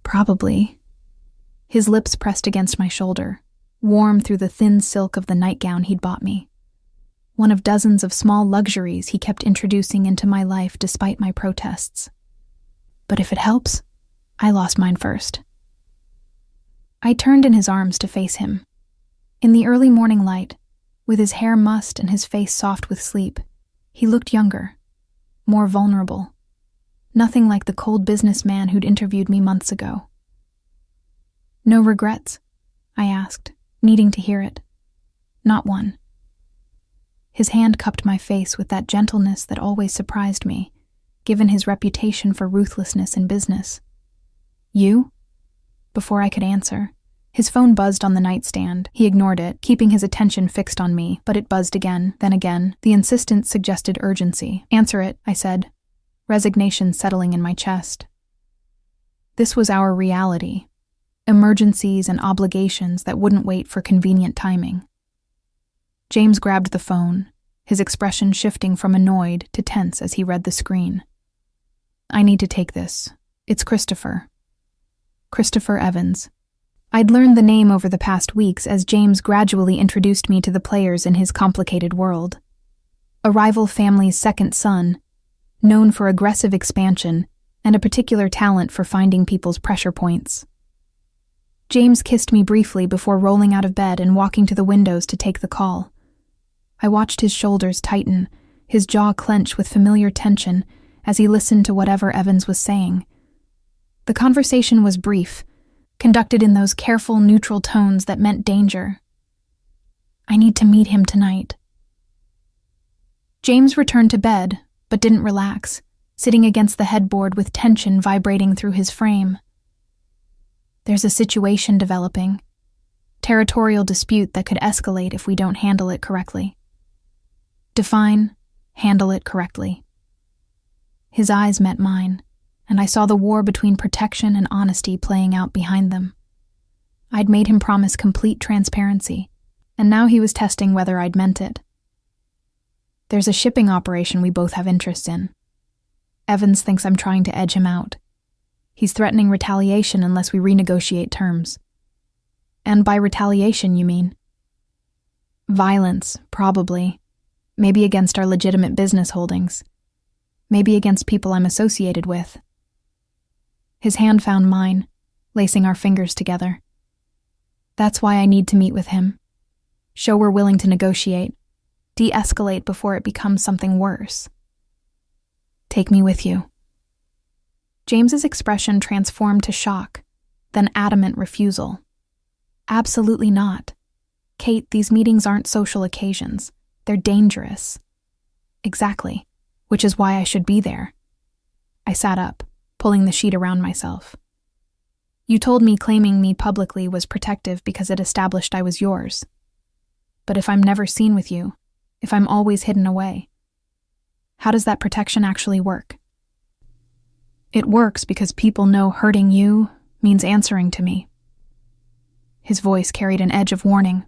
Probably. His lips pressed against my shoulder, warm through the thin silk of the nightgown he'd bought me. One of dozens of small luxuries he kept introducing into my life despite my protests. But if it helps, I lost mine first. I turned in his arms to face him. In the early morning light, with his hair mussed and his face soft with sleep, he looked younger, more vulnerable. Nothing like the cold businessman who'd interviewed me months ago. "No regrets?" I asked, needing to hear it. "Not one." His hand cupped my face with that gentleness that always surprised me, given his reputation for ruthlessness in business. "You?" Before I could answer, his phone buzzed on the nightstand. He ignored it, keeping his attention fixed on me, but it buzzed again, then again. The insistence suggested urgency. "Answer it," I said, resignation settling in my chest. This was our reality. Emergencies and obligations that wouldn't wait for convenient timing. James grabbed the phone, his expression shifting from annoyed to tense as he read the screen. "I need to take this. It's Christopher. Christopher Evans." I'd learned the name over the past weeks as James gradually introduced me to the players in his complicated world. A rival family's second son, known for aggressive expansion and a particular talent for finding people's pressure points. James kissed me briefly before rolling out of bed and walking to the windows to take the call. I watched his shoulders tighten, his jaw clench with familiar tension as he listened to whatever Evans was saying. The conversation was brief, conducted in those careful, neutral tones that meant danger. "I need to meet him tonight." James returned to bed, but didn't relax, sitting against the headboard with tension vibrating through his frame. "There's a situation developing. Territorial dispute that could escalate if we don't handle it correctly." Define, handle it correctly. His eyes met mine, and I saw the war between protection and honesty playing out behind them. I'd made him promise complete transparency, and now he was testing whether I'd meant it. "There's a shipping operation we both have interests in. Evans thinks I'm trying to edge him out. He's threatening retaliation unless we renegotiate terms." "And by retaliation, you mean?" "Violence, probably. Maybe against our legitimate business holdings. Maybe against people I'm associated with." His hand found mine, lacing our fingers together. "That's why I need to meet with him. Show we're willing to negotiate, de-escalate before it becomes something worse." "Take me with you." James's expression transformed to shock, then adamant refusal. "Absolutely not. Kate, these meetings aren't social occasions. They're dangerous." "Exactly, which is why I should be there." I sat up, pulling the sheet around myself. "You told me claiming me publicly was protective because it established I was yours. But if I'm never seen with you, if I'm always hidden away, how does that protection actually work?" "It works because people know hurting you means answering to me." His voice carried an edge of warning.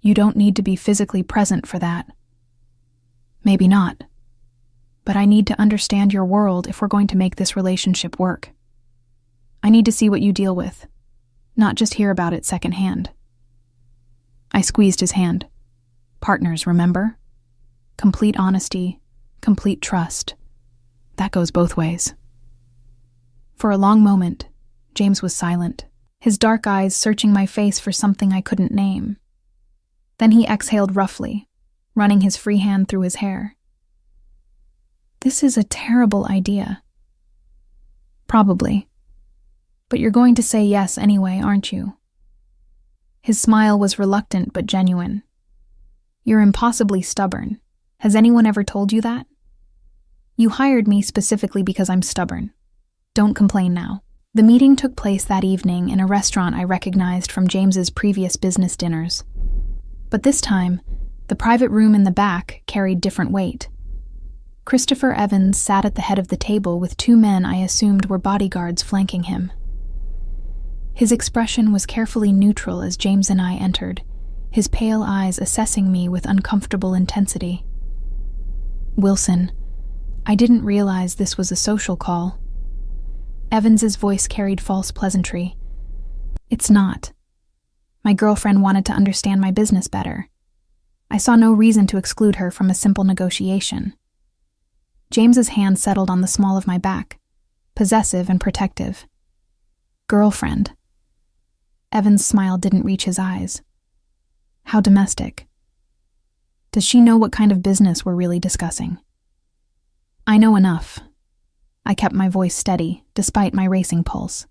"You don't need to be physically present for that." "Maybe not. But I need to understand your world if we're going to make this relationship work. I need to see what you deal with, not just hear about it secondhand." I squeezed his hand. "Partners, remember? Complete honesty, complete trust. That goes both ways." For a long moment, James was silent, his dark eyes searching my face for something I couldn't name. Then he exhaled roughly, running his free hand through his hair. "This is a terrible idea." "Probably. But you're going to say yes anyway, aren't you?" His smile was reluctant but genuine. "You're impossibly stubborn. Has anyone ever told you that?" "You hired me specifically because I'm stubborn. Don't complain now." The meeting took place that evening in a restaurant I recognized from James's previous business dinners. But this time, the private room in the back carried different weight. Christopher Evans sat at the head of the table with two men I assumed were bodyguards flanking him. His expression was carefully neutral as James and I entered, his pale eyes assessing me with uncomfortable intensity. "Wilson, I didn't realize this was a social call." Evans's voice carried false pleasantry. "It's not. My girlfriend wanted to understand my business better. I saw no reason to exclude her from a simple negotiation." James's hand settled on the small of my back, possessive and protective. "Girlfriend." Evans' smile didn't reach his eyes. "How domestic. Does she know what kind of business we're really discussing?" "I know enough." I kept my voice steady, despite my racing pulse.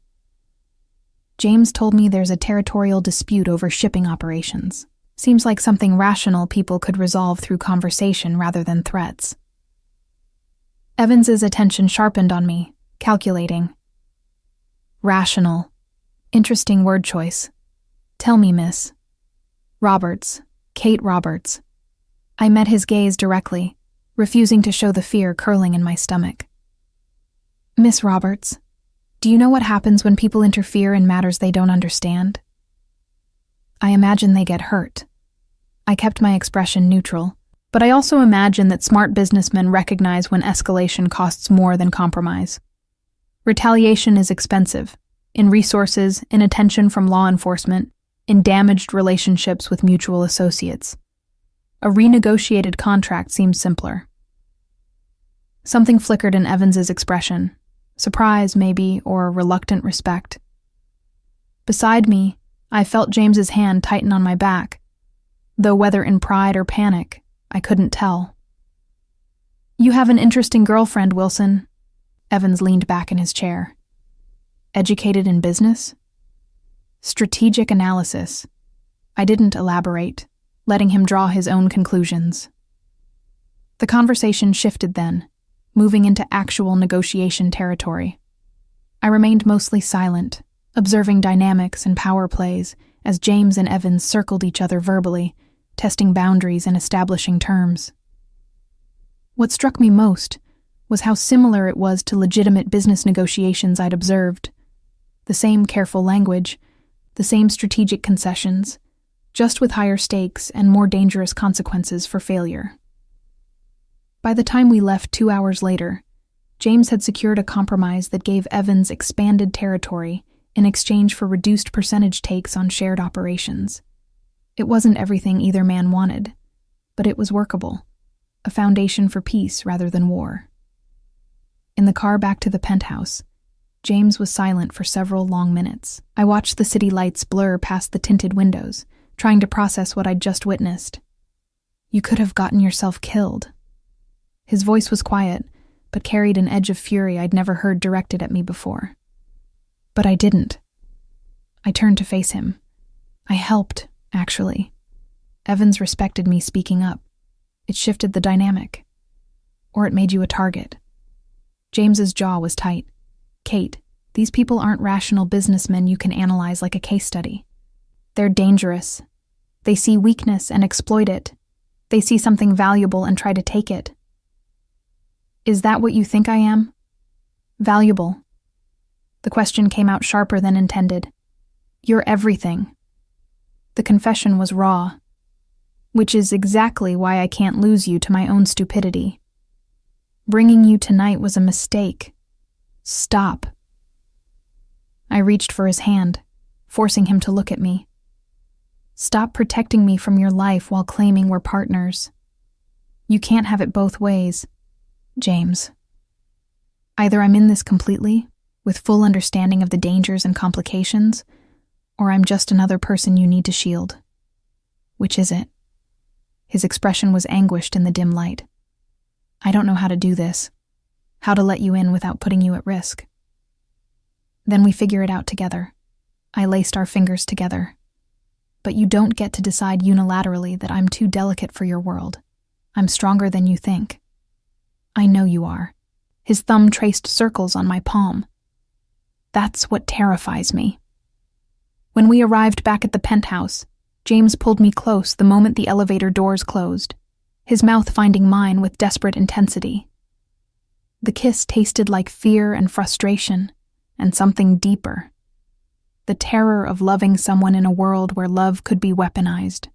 "James told me there's a territorial dispute over shipping operations. Seems like something rational people could resolve through conversation rather than threats." Evans's attention sharpened on me, calculating. "Rational. Interesting word choice. Tell me, miss." "Roberts. Kate Roberts." I met his gaze directly, refusing to show the fear curling in my stomach. "Miss Roberts, do you know what happens when people interfere in matters they don't understand?" "I imagine they get hurt." I kept my expression neutral, but I also imagine that smart businessmen recognize when escalation costs more than compromise. Retaliation is expensive, in resources, in attention from law enforcement, in damaged relationships with mutual associates. A renegotiated contract seems simpler. Something flickered in Evans's expression. Surprise, maybe, or reluctant respect. Beside me, I felt James's hand tighten on my back, though whether in pride or panic, I couldn't tell. "You have an interesting girlfriend, Wilson." Evans leaned back in his chair. "Educated in business?" "Strategic analysis." I didn't elaborate, letting him draw his own conclusions. The conversation shifted then, moving into actual negotiation territory. I remained mostly silent, observing dynamics and power plays as James and Evans circled each other verbally, testing boundaries and establishing terms. What struck me most was how similar it was to legitimate business negotiations I'd observed. The same careful language, the same strategic concessions, just with higher stakes and more dangerous consequences for failure. By the time we left 2 hours later, James had secured a compromise that gave Evans expanded territory in exchange for reduced percentage takes on shared operations. It wasn't everything either man wanted, but it was workable, a foundation for peace rather than war. In the car back to the penthouse, James was silent for several long minutes. I watched the city lights blur past the tinted windows, trying to process what I'd just witnessed. "You could have gotten yourself killed." His voice was quiet, but carried an edge of fury I'd never heard directed at me before. But I didn't. I turned to face him. I helped, actually. Evans respected me speaking up. It shifted the dynamic. Or it made you a target. James's jaw was tight. "Kate, these people aren't rational businessmen you can analyze like a case study. They're dangerous. They see weakness and exploit it. They see something valuable and try to take it." "Is that what you think I am?" "Valuable." The question came out sharper than intended. "You're everything." The confession was raw, which is exactly why I can't lose you to my own stupidity. Bringing you tonight was a mistake. Stop. I reached for his hand, forcing him to look at me. Stop protecting me from your life while claiming we're partners. You can't have it both ways, James. Either I'm in this completely, with full understanding of the dangers and complications, or I'm just another person you need to shield. Which is it? His expression was anguished in the dim light. I don't know how to do this, how to let you in without putting you at risk. Then we figure it out together. I laced our fingers together. But you don't get to decide unilaterally that I'm too delicate for your world. I'm stronger than you think. I know you are. His thumb traced circles on my palm. That's what terrifies me. When we arrived back at the penthouse, James pulled me close the moment the elevator doors closed, his mouth finding mine with desperate intensity. The kiss tasted like fear and frustration, and something deeper. The terror of loving someone in a world where love could be weaponized.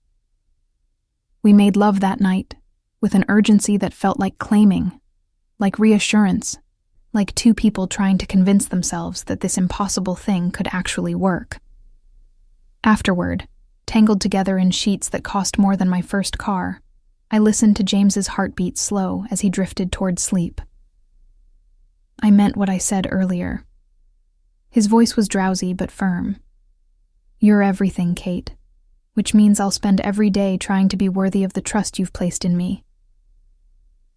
We made love that night, with an urgency that felt like claiming, like reassurance, like two people trying to convince themselves that this impossible thing could actually work. Afterward, tangled together in sheets that cost more than my first car, I listened to James's heartbeat slow as he drifted toward sleep. I meant what I said earlier. His voice was drowsy but firm. You're everything, Kate, which means I'll spend every day trying to be worthy of the trust you've placed in me.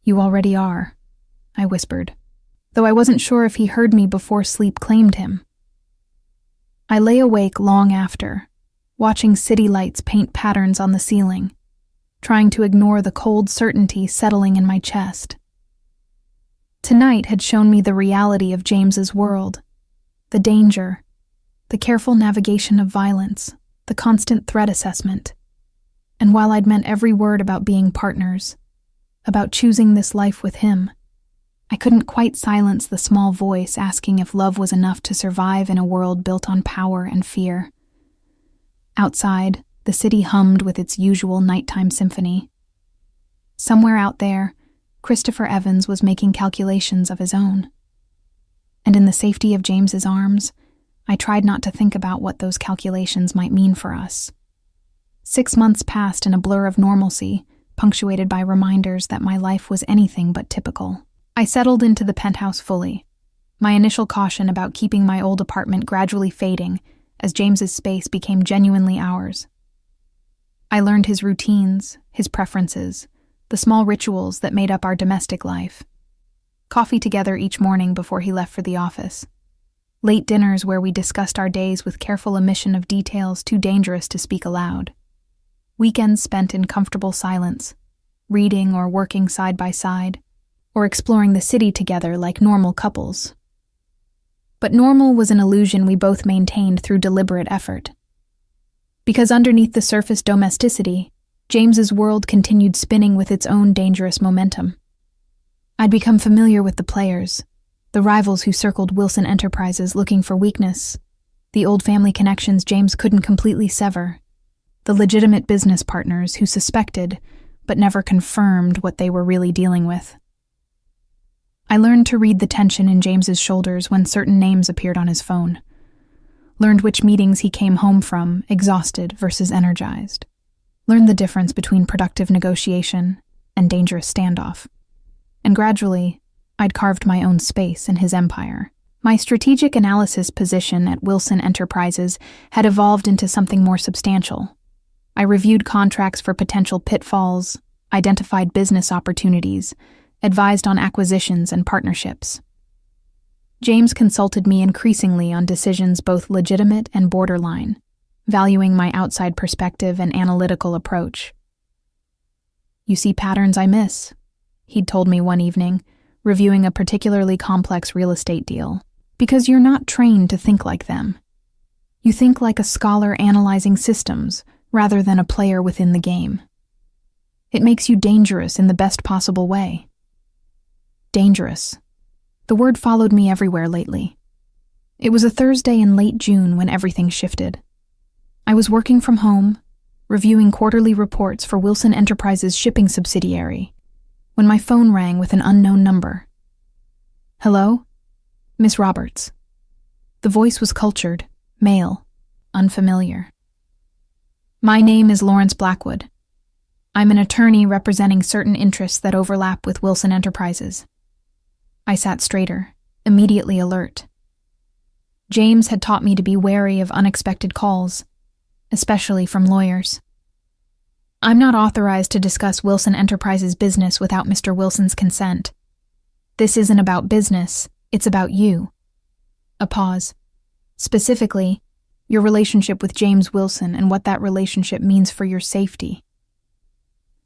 You already are, I whispered, though I wasn't sure if he heard me before sleep claimed him. I lay awake long after, watching city lights paint patterns on the ceiling, trying to ignore the cold certainty settling in my chest. Tonight had shown me the reality of James's world. The danger, the careful navigation of violence, the constant threat assessment. And while I'd meant every word about being partners, about choosing this life with him, I couldn't quite silence the small voice asking if love was enough to survive in a world built on power and fear. Outside, the city hummed with its usual nighttime symphony. Somewhere out there, Christopher Evans was making calculations of his own. And in the safety of James's arms, I tried not to think about what those calculations might mean for us. 6 months passed in a blur of normalcy, punctuated by reminders that my life was anything but typical. I settled into the penthouse fully, my initial caution about keeping my old apartment gradually fading as James's space became genuinely ours. I learned his routines, his preferences, the small rituals that made up our domestic life. Coffee together each morning before he left for the office. Late dinners where we discussed our days with careful omission of details too dangerous to speak aloud. Weekends spent in comfortable silence, reading or working side by side, or exploring the city together like normal couples. But normal was an illusion we both maintained through deliberate effort. Because underneath the surface domesticity, James's world continued spinning with its own dangerous momentum. I'd become familiar with the players, the rivals who circled Wilson Enterprises looking for weakness, the old family connections James couldn't completely sever, the legitimate business partners who suspected but never confirmed what they were really dealing with. I learned to read the tension in James's shoulders when certain names appeared on his phone, learned which meetings he came home from, exhausted versus energized, learned the difference between productive negotiation and dangerous standoff. And gradually, I'd carved my own space in his empire. My strategic analysis position at Wilson Enterprises had evolved into something more substantial. I reviewed contracts for potential pitfalls, identified business opportunities, advised on acquisitions and partnerships. James consulted me increasingly on decisions both legitimate and borderline, valuing my outside perspective and analytical approach. You see patterns I miss, he'd told me one evening, reviewing a particularly complex real estate deal, because you're not trained to think like them. You think like a scholar analyzing systems, rather than a player within the game. It makes you dangerous in the best possible way. Dangerous. The word followed me everywhere lately. It was a Thursday in late June when everything shifted. I was working from home, reviewing quarterly reports for Wilson Enterprises' shipping subsidiary, when my phone rang with an unknown number. Hello? Miss Roberts. The voice was cultured, male, unfamiliar. My name is Lawrence Blackwood. I'm an attorney representing certain interests that overlap with Wilson Enterprises. I sat straighter, immediately alert. James had taught me to be wary of unexpected calls, especially from lawyers. I'm not authorized to discuss Wilson Enterprises' business without Mr. Wilson's consent. This isn't about business, it's about you. A pause. Specifically, your relationship with James Wilson and what that relationship means for your safety.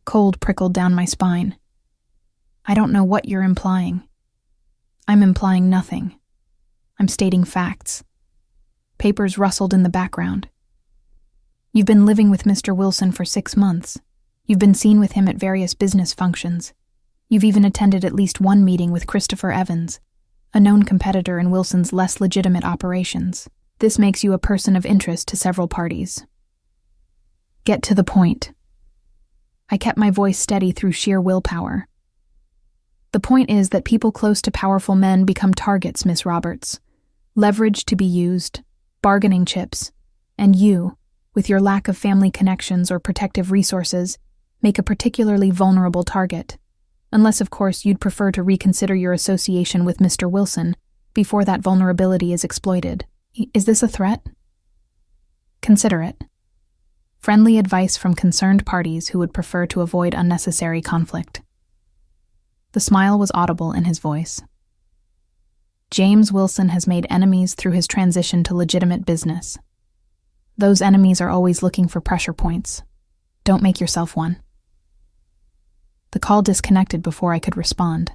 Cold prickled down my spine. I don't know what you're implying. I'm implying nothing. I'm stating facts. Papers rustled in the background. You've been living with Mr. Wilson for 6 months. You've been seen with him at various business functions. You've even attended at least one meeting with Christopher Evans, a known competitor in Wilson's less legitimate operations. This makes you a person of interest to several parties. Get to the point. I kept my voice steady through sheer willpower. The point is that people close to powerful men become targets, Miss Roberts. Leverage to be used, bargaining chips, and you, with your lack of family connections or protective resources, make a particularly vulnerable target. Unless, of course, you'd prefer to reconsider your association with Mr. Wilson before that vulnerability is exploited. Is this a threat? Consider it. Friendly advice from concerned parties who would prefer to avoid unnecessary conflict. The smile was audible in his voice. James Wilson has made enemies through his transition to legitimate business. Those enemies are always looking for pressure points. Don't make yourself one. The call disconnected before I could respond.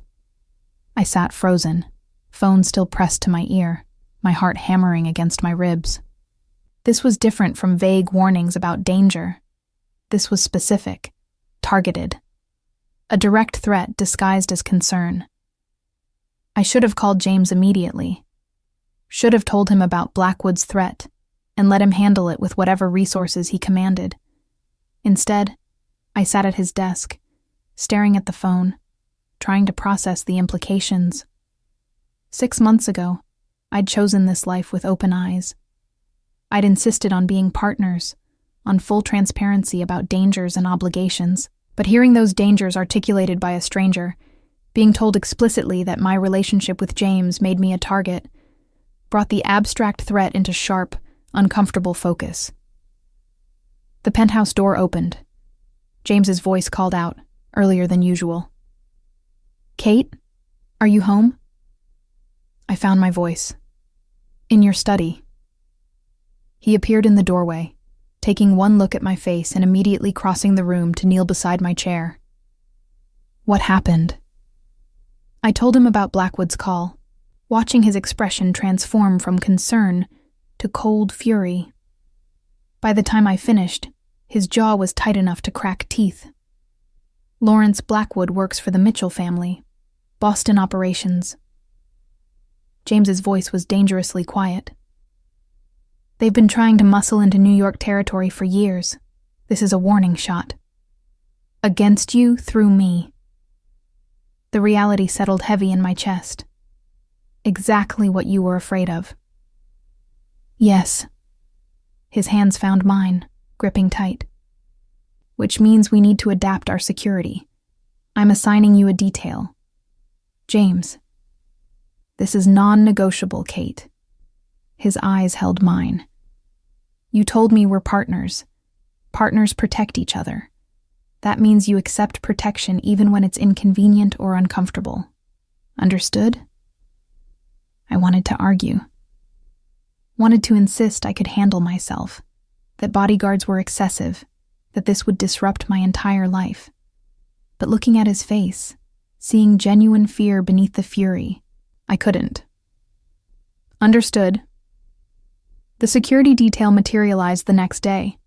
I sat frozen, phone still pressed to my ear, my heart hammering against my ribs. This was different from vague warnings about danger. This was specific, targeted. A direct threat disguised as concern. I should have called James immediately. Should have told him about Blackwood's threat and let him handle it with whatever resources he commanded. Instead, I sat at his desk, staring at the phone, trying to process the implications. 6 months ago, I'd chosen this life with open eyes. I'd insisted on being partners, on full transparency about dangers and obligations, but hearing those dangers articulated by a stranger, being told explicitly that my relationship with James made me a target, brought the abstract threat into sharp, uncomfortable focus. The penthouse door opened. James's voice called out, earlier than usual. "Kate, are you home?" I found my voice. "In your study." He appeared in the doorway, taking one look at my face and immediately crossing the room to kneel beside my chair. What happened? I told him about Blackwood's call, watching his expression transform from concern to cold fury. By the time I finished, his jaw was tight enough to crack teeth. Lawrence Blackwood works for the Mitchell family, Boston operations. James's voice was dangerously quiet. They've been trying to muscle into New York territory for years. This is a warning shot. Against you through me. The reality settled heavy in my chest. Exactly what you were afraid of. Yes. His hands found mine, gripping tight. Which means we need to adapt our security. I'm assigning you a detail. James. This is non-negotiable, Kate. His eyes held mine. You told me we're partners. Partners protect each other. That means you accept protection even when it's inconvenient or uncomfortable. Understood? I wanted to argue. Wanted to insist I could handle myself, that bodyguards were excessive, that this would disrupt my entire life. But looking at his face, seeing genuine fear beneath the fury, I couldn't. Understood. The security detail materialized the next day.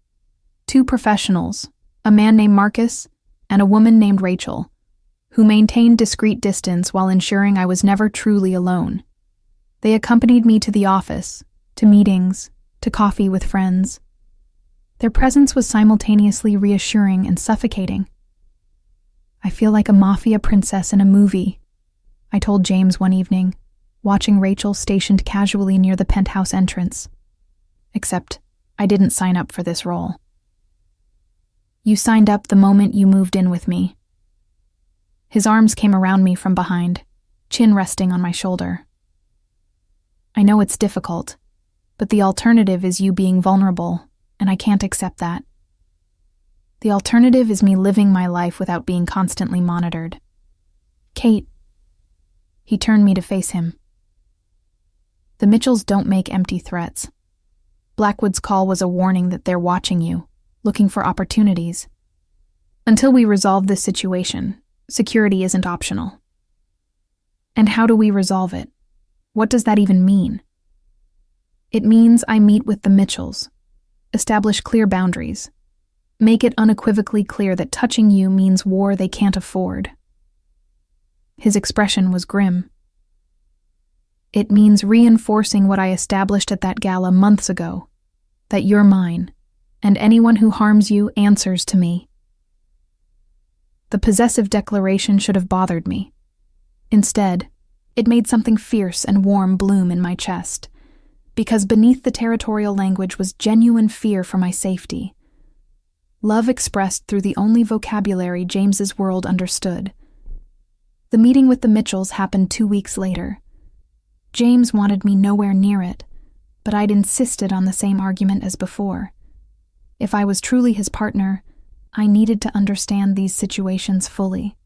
2 professionals, a man named Marcus and a woman named Rachel, who maintained discreet distance while ensuring I was never truly alone. They accompanied me to the office, to meetings, to coffee with friends. Their presence was simultaneously reassuring and suffocating. I feel like a Mafia princess in a movie, I told James one evening, watching Rachel stationed casually near the penthouse entrance. Except, I didn't sign up for this role. You signed up the moment you moved in with me. His arms came around me from behind, chin resting on my shoulder. I know it's difficult, But the alternative is you being vulnerable, and I can't accept that. The alternative is me living my life without being constantly monitored. Kate. He turned me to face him. The Mitchells don't make empty threats. Blackwood's call was a warning that they're watching you, looking for opportunities. Until we resolve this situation, security isn't optional. And how do we resolve it? What does that even mean? It means I meet with the Mitchells, establish clear boundaries, make it unequivocally clear that touching you means war they can't afford. His expression was grim. It means reinforcing what I established at that gala months ago, that you're mine, and anyone who harms you answers to me. The possessive declaration should have bothered me. Instead, it made something fierce and warm bloom in my chest, because beneath the territorial language was genuine fear for my safety. Love expressed through the only vocabulary James's world understood. The meeting with the Mitchells happened 2 weeks later. James wanted me nowhere near it, but I'd insisted on the same argument as before. If I was truly his partner, I needed to understand these situations fully.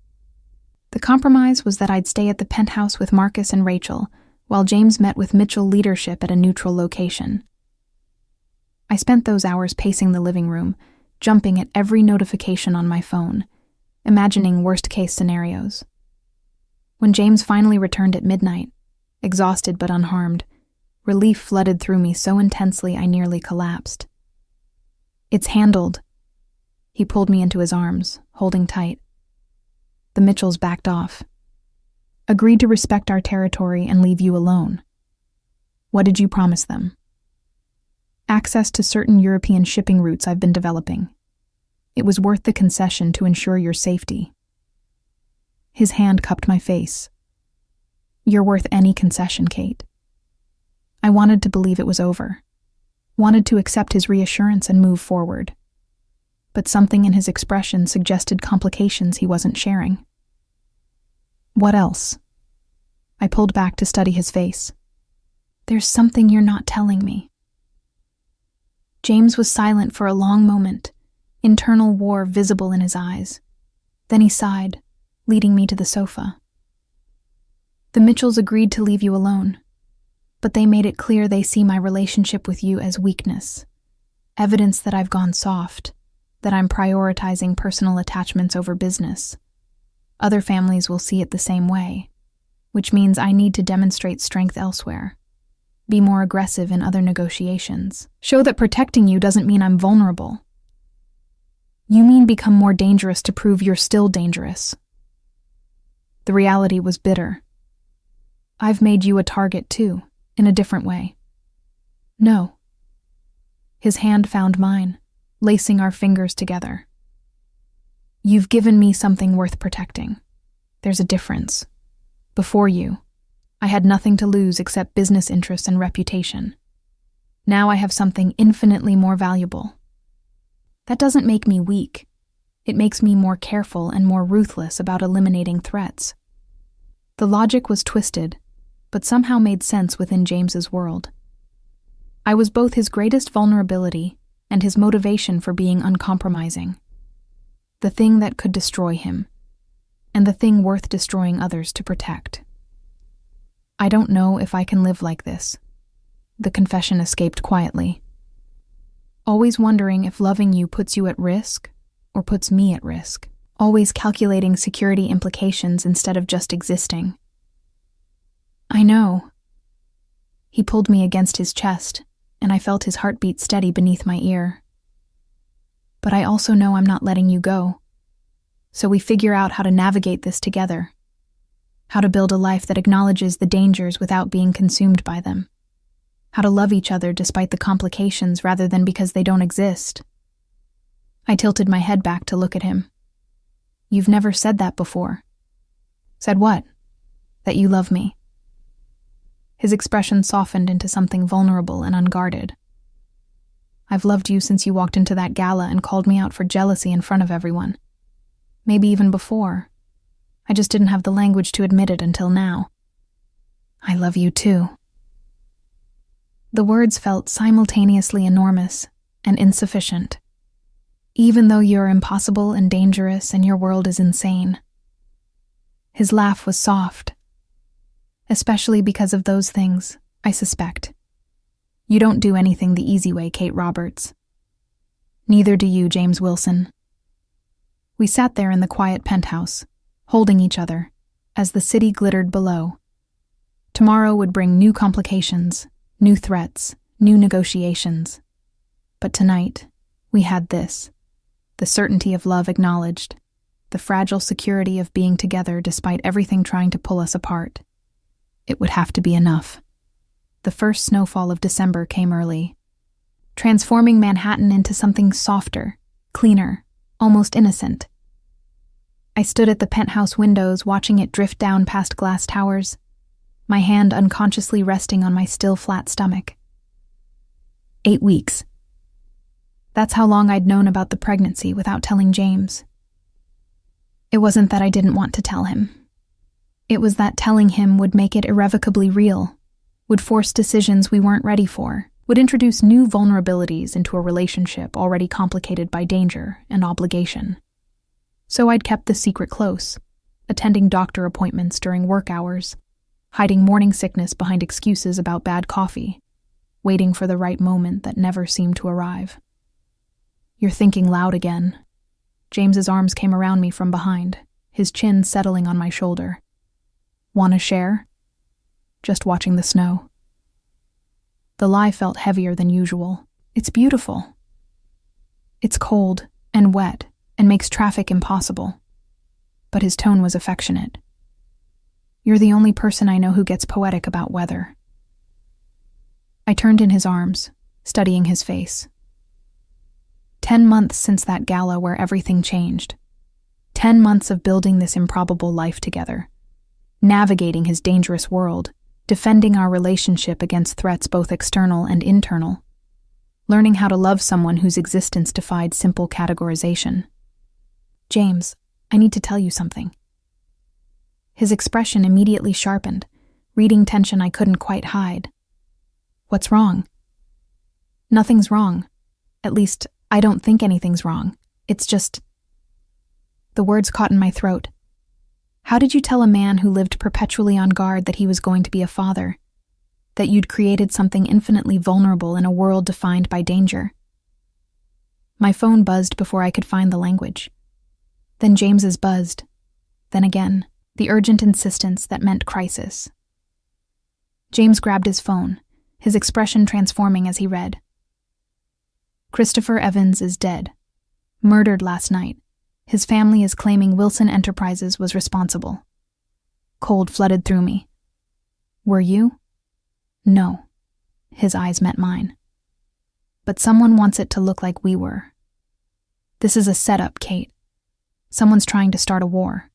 The compromise was that I'd stay at the penthouse with Marcus and Rachel, while James met with Mitchell leadership at a neutral location. I spent those hours pacing the living room, jumping at every notification on my phone, imagining worst-case scenarios. When James finally returned at midnight, exhausted but unharmed, relief flooded through me so intensely I nearly collapsed. "It's handled." He pulled me into his arms, holding tight. The Mitchells backed off. Agreed to respect our territory and leave you alone. What did you promise them? Access to certain European shipping routes I've been developing. It was worth the concession to ensure your safety. His hand cupped my face. You're worth any concession, Kate. I wanted to believe it was over. Wanted to accept his reassurance and move forward. But something in his expression suggested complications he wasn't sharing. What else? I pulled back to study his face. There's something you're not telling me. James was silent for a long moment, internal war visible in his eyes. Then he sighed, leading me to the sofa. The Mitchells agreed to leave you alone, but they made it clear they see my relationship with you as weakness, evidence that I've gone soft, that I'm prioritizing personal attachments over business. Other families will see it the same way, which means I need to demonstrate strength elsewhere, be more aggressive in other negotiations, show that protecting you doesn't mean I'm vulnerable. You mean become more dangerous to prove you're still dangerous. The reality was bitter. I've made you a target too, in a different way. No. His hand found mine, lacing our fingers together. You've given me something worth protecting. There's a difference. Before you, I had nothing to lose except business interests and reputation. Now I have something infinitely more valuable. That doesn't make me weak. It makes me more careful and more ruthless about eliminating threats. The logic was twisted, but somehow made sense within James's world. I was both his greatest vulnerability and his motivation for being uncompromising. The thing that could destroy him, and the thing worth destroying others to protect. I don't know if I can live like this. The confession escaped quietly. Always wondering if loving you puts you at risk, or puts me at risk. Always calculating security implications instead of just existing. I know. He pulled me against his chest, and I felt his heartbeat steady beneath my ear. But I also know I'm not letting you go. So we figure out how to navigate this together. How to build a life that acknowledges the dangers without being consumed by them. How to love each other despite the complications rather than because they don't exist. I tilted my head back to look at him. You've never said that before. Said what? That you love me. His expression softened into something vulnerable and unguarded. I've loved you since you walked into that gala and called me out for jealousy in front of everyone. Maybe even before. I just didn't have the language to admit it until now. I love you too. The words felt simultaneously enormous and insufficient. Even though you're impossible and dangerous and your world is insane. His laugh was soft. Especially because of those things, I suspect. You don't do anything the easy way, Kate Roberts. Neither do you, James Wilson. We sat there in the quiet penthouse, holding each other, as the city glittered below. Tomorrow would bring new complications, new threats, new negotiations. But tonight, we had this. The certainty of love acknowledged, the fragile security of being together despite everything trying to pull us apart. It would have to be enough. The first snowfall of December came early, transforming Manhattan into something softer, cleaner, almost innocent. I stood at the penthouse windows watching it drift down past glass towers, my hand unconsciously resting on my still flat stomach. 8 weeks. That's how long I'd known about the pregnancy without telling James. It wasn't that I didn't want to tell him. It was that telling him would make it irrevocably real, would force decisions we weren't ready for, would introduce new vulnerabilities into a relationship already complicated by danger and obligation. So I'd kept the secret close, attending doctor appointments during work hours, hiding morning sickness behind excuses about bad coffee, waiting for the right moment that never seemed to arrive. You're thinking loud again. James's arms came around me from behind, his chin settling on my shoulder. Wanna share? Just watching the snow. The lie felt heavier than usual. It's beautiful. It's cold and wet and makes traffic impossible. But his tone was affectionate. You're the only person I know who gets poetic about weather. I turned in his arms, studying his face. 10 months since that gala where everything changed. 10 months of building this improbable life together. Navigating his dangerous world, defending our relationship against threats both external and internal. Learning how to love someone whose existence defied simple categorization. James, I need to tell you something. His expression immediately sharpened, reading tension I couldn't quite hide. What's wrong? Nothing's wrong. At least, I don't think anything's wrong. It's just... The words caught in my throat. How did you tell a man who lived perpetually on guard that he was going to be a father? That you'd created something infinitely vulnerable in a world defined by danger? My phone buzzed before I could find the language. Then James's buzzed. Then again, the urgent insistence that meant crisis. James grabbed his phone, his expression transforming as he read. Christopher Evans is dead. Murdered last night. His family is claiming Wilson Enterprises was responsible. Cold flooded through me. Were you? No. His eyes met mine. But someone wants it to look like we were. This is a setup, Kate. Someone's trying to start a war.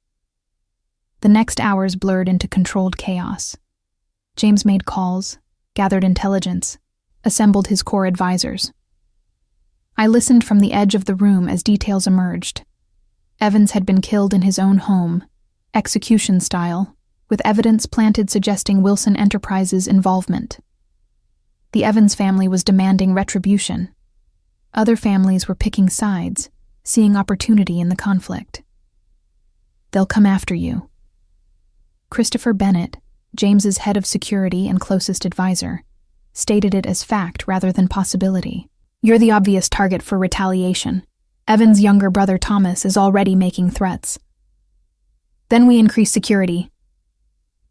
The next hours blurred into controlled chaos. James made calls, gathered intelligence, assembled his core advisors. I listened from the edge of the room as details emerged. Evans had been killed in his own home, execution style, with evidence planted suggesting Wilson Enterprises' involvement. The Evans family was demanding retribution. Other families were picking sides, seeing opportunity in the conflict. They'll come after you. Christopher Bennett, James's head of security and closest advisor, stated it as fact rather than possibility. You're the obvious target for retaliation. Evan's younger brother Thomas is already making threats. Then we increase security.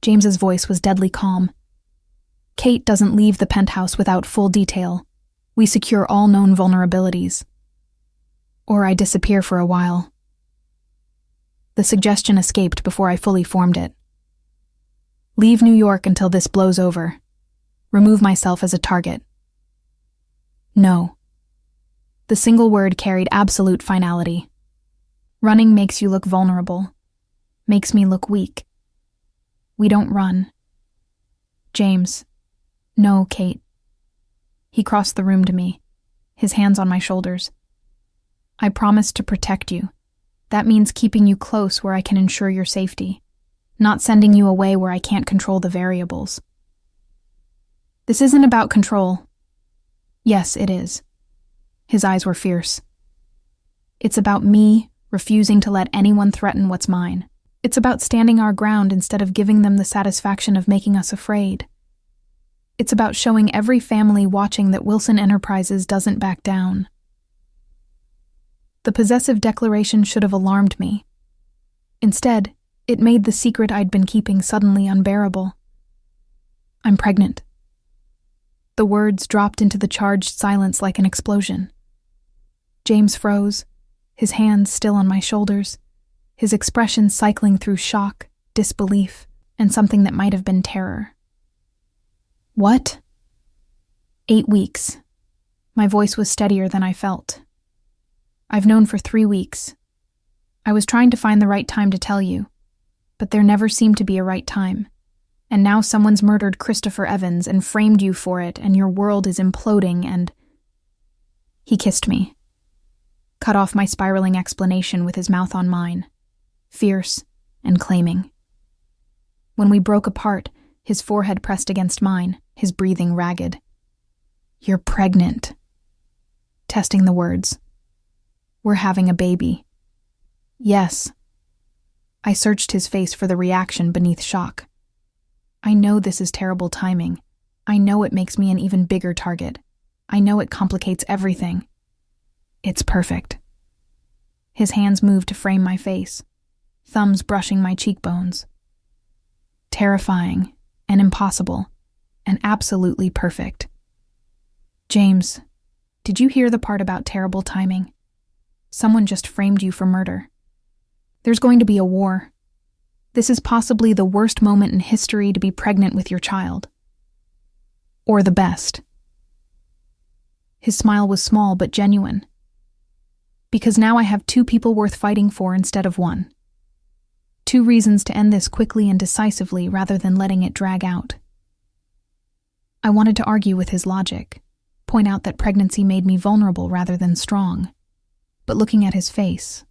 James's voice was deadly calm. Kate doesn't leave the penthouse without full detail. We secure all known vulnerabilities. Or I disappear for a while. The suggestion escaped before I fully formed it. Leave New York until this blows over. Remove myself as a target. No. The single word carried absolute finality. Running makes you look vulnerable. Makes me look weak. We don't run. James. No, Kate. He crossed the room to me, his hands on my shoulders. I promise to protect you. That means keeping you close where I can ensure your safety, not sending you away where I can't control the variables. This isn't about control. Yes, it is. His eyes were fierce. It's about me refusing to let anyone threaten what's mine. It's about standing our ground instead of giving them the satisfaction of making us afraid. It's about showing every family watching that Wilson Enterprises doesn't back down. The possessive declaration should have alarmed me. Instead, it made the secret I'd been keeping suddenly unbearable. I'm pregnant. The words dropped into the charged silence like an explosion. James froze, his hands still on my shoulders, his expression cycling through shock, disbelief, and something that might have been terror. What? 8 weeks. My voice was steadier than I felt. I've known for 3 weeks. I was trying to find the right time to tell you, but there never seemed to be a right time. And now someone's murdered Christopher Evans and framed you for it, and your world is imploding, and... He kissed me, cut off my spiraling explanation with his mouth on mine, fierce and claiming. When we broke apart, his forehead pressed against mine, his breathing ragged. You're pregnant. Testing the words. We're having a baby. Yes. I searched his face for the reaction beneath shock. I know this is terrible timing. I know it makes me an even bigger target. I know it complicates everything. It's perfect. His hands moved to frame my face, thumbs brushing my cheekbones. Terrifying and impossible and absolutely perfect. James, did you hear the part about terrible timing? Someone just framed you for murder. There's going to be a war. This is possibly the worst moment in history to be pregnant with your child. Or the best. His smile was small but genuine. Because now I have 2 people worth fighting for instead of 1. 2 reasons to end this quickly and decisively rather than letting it drag out. I wanted to argue with his logic, point out that pregnancy made me vulnerable rather than strong. But looking at his face,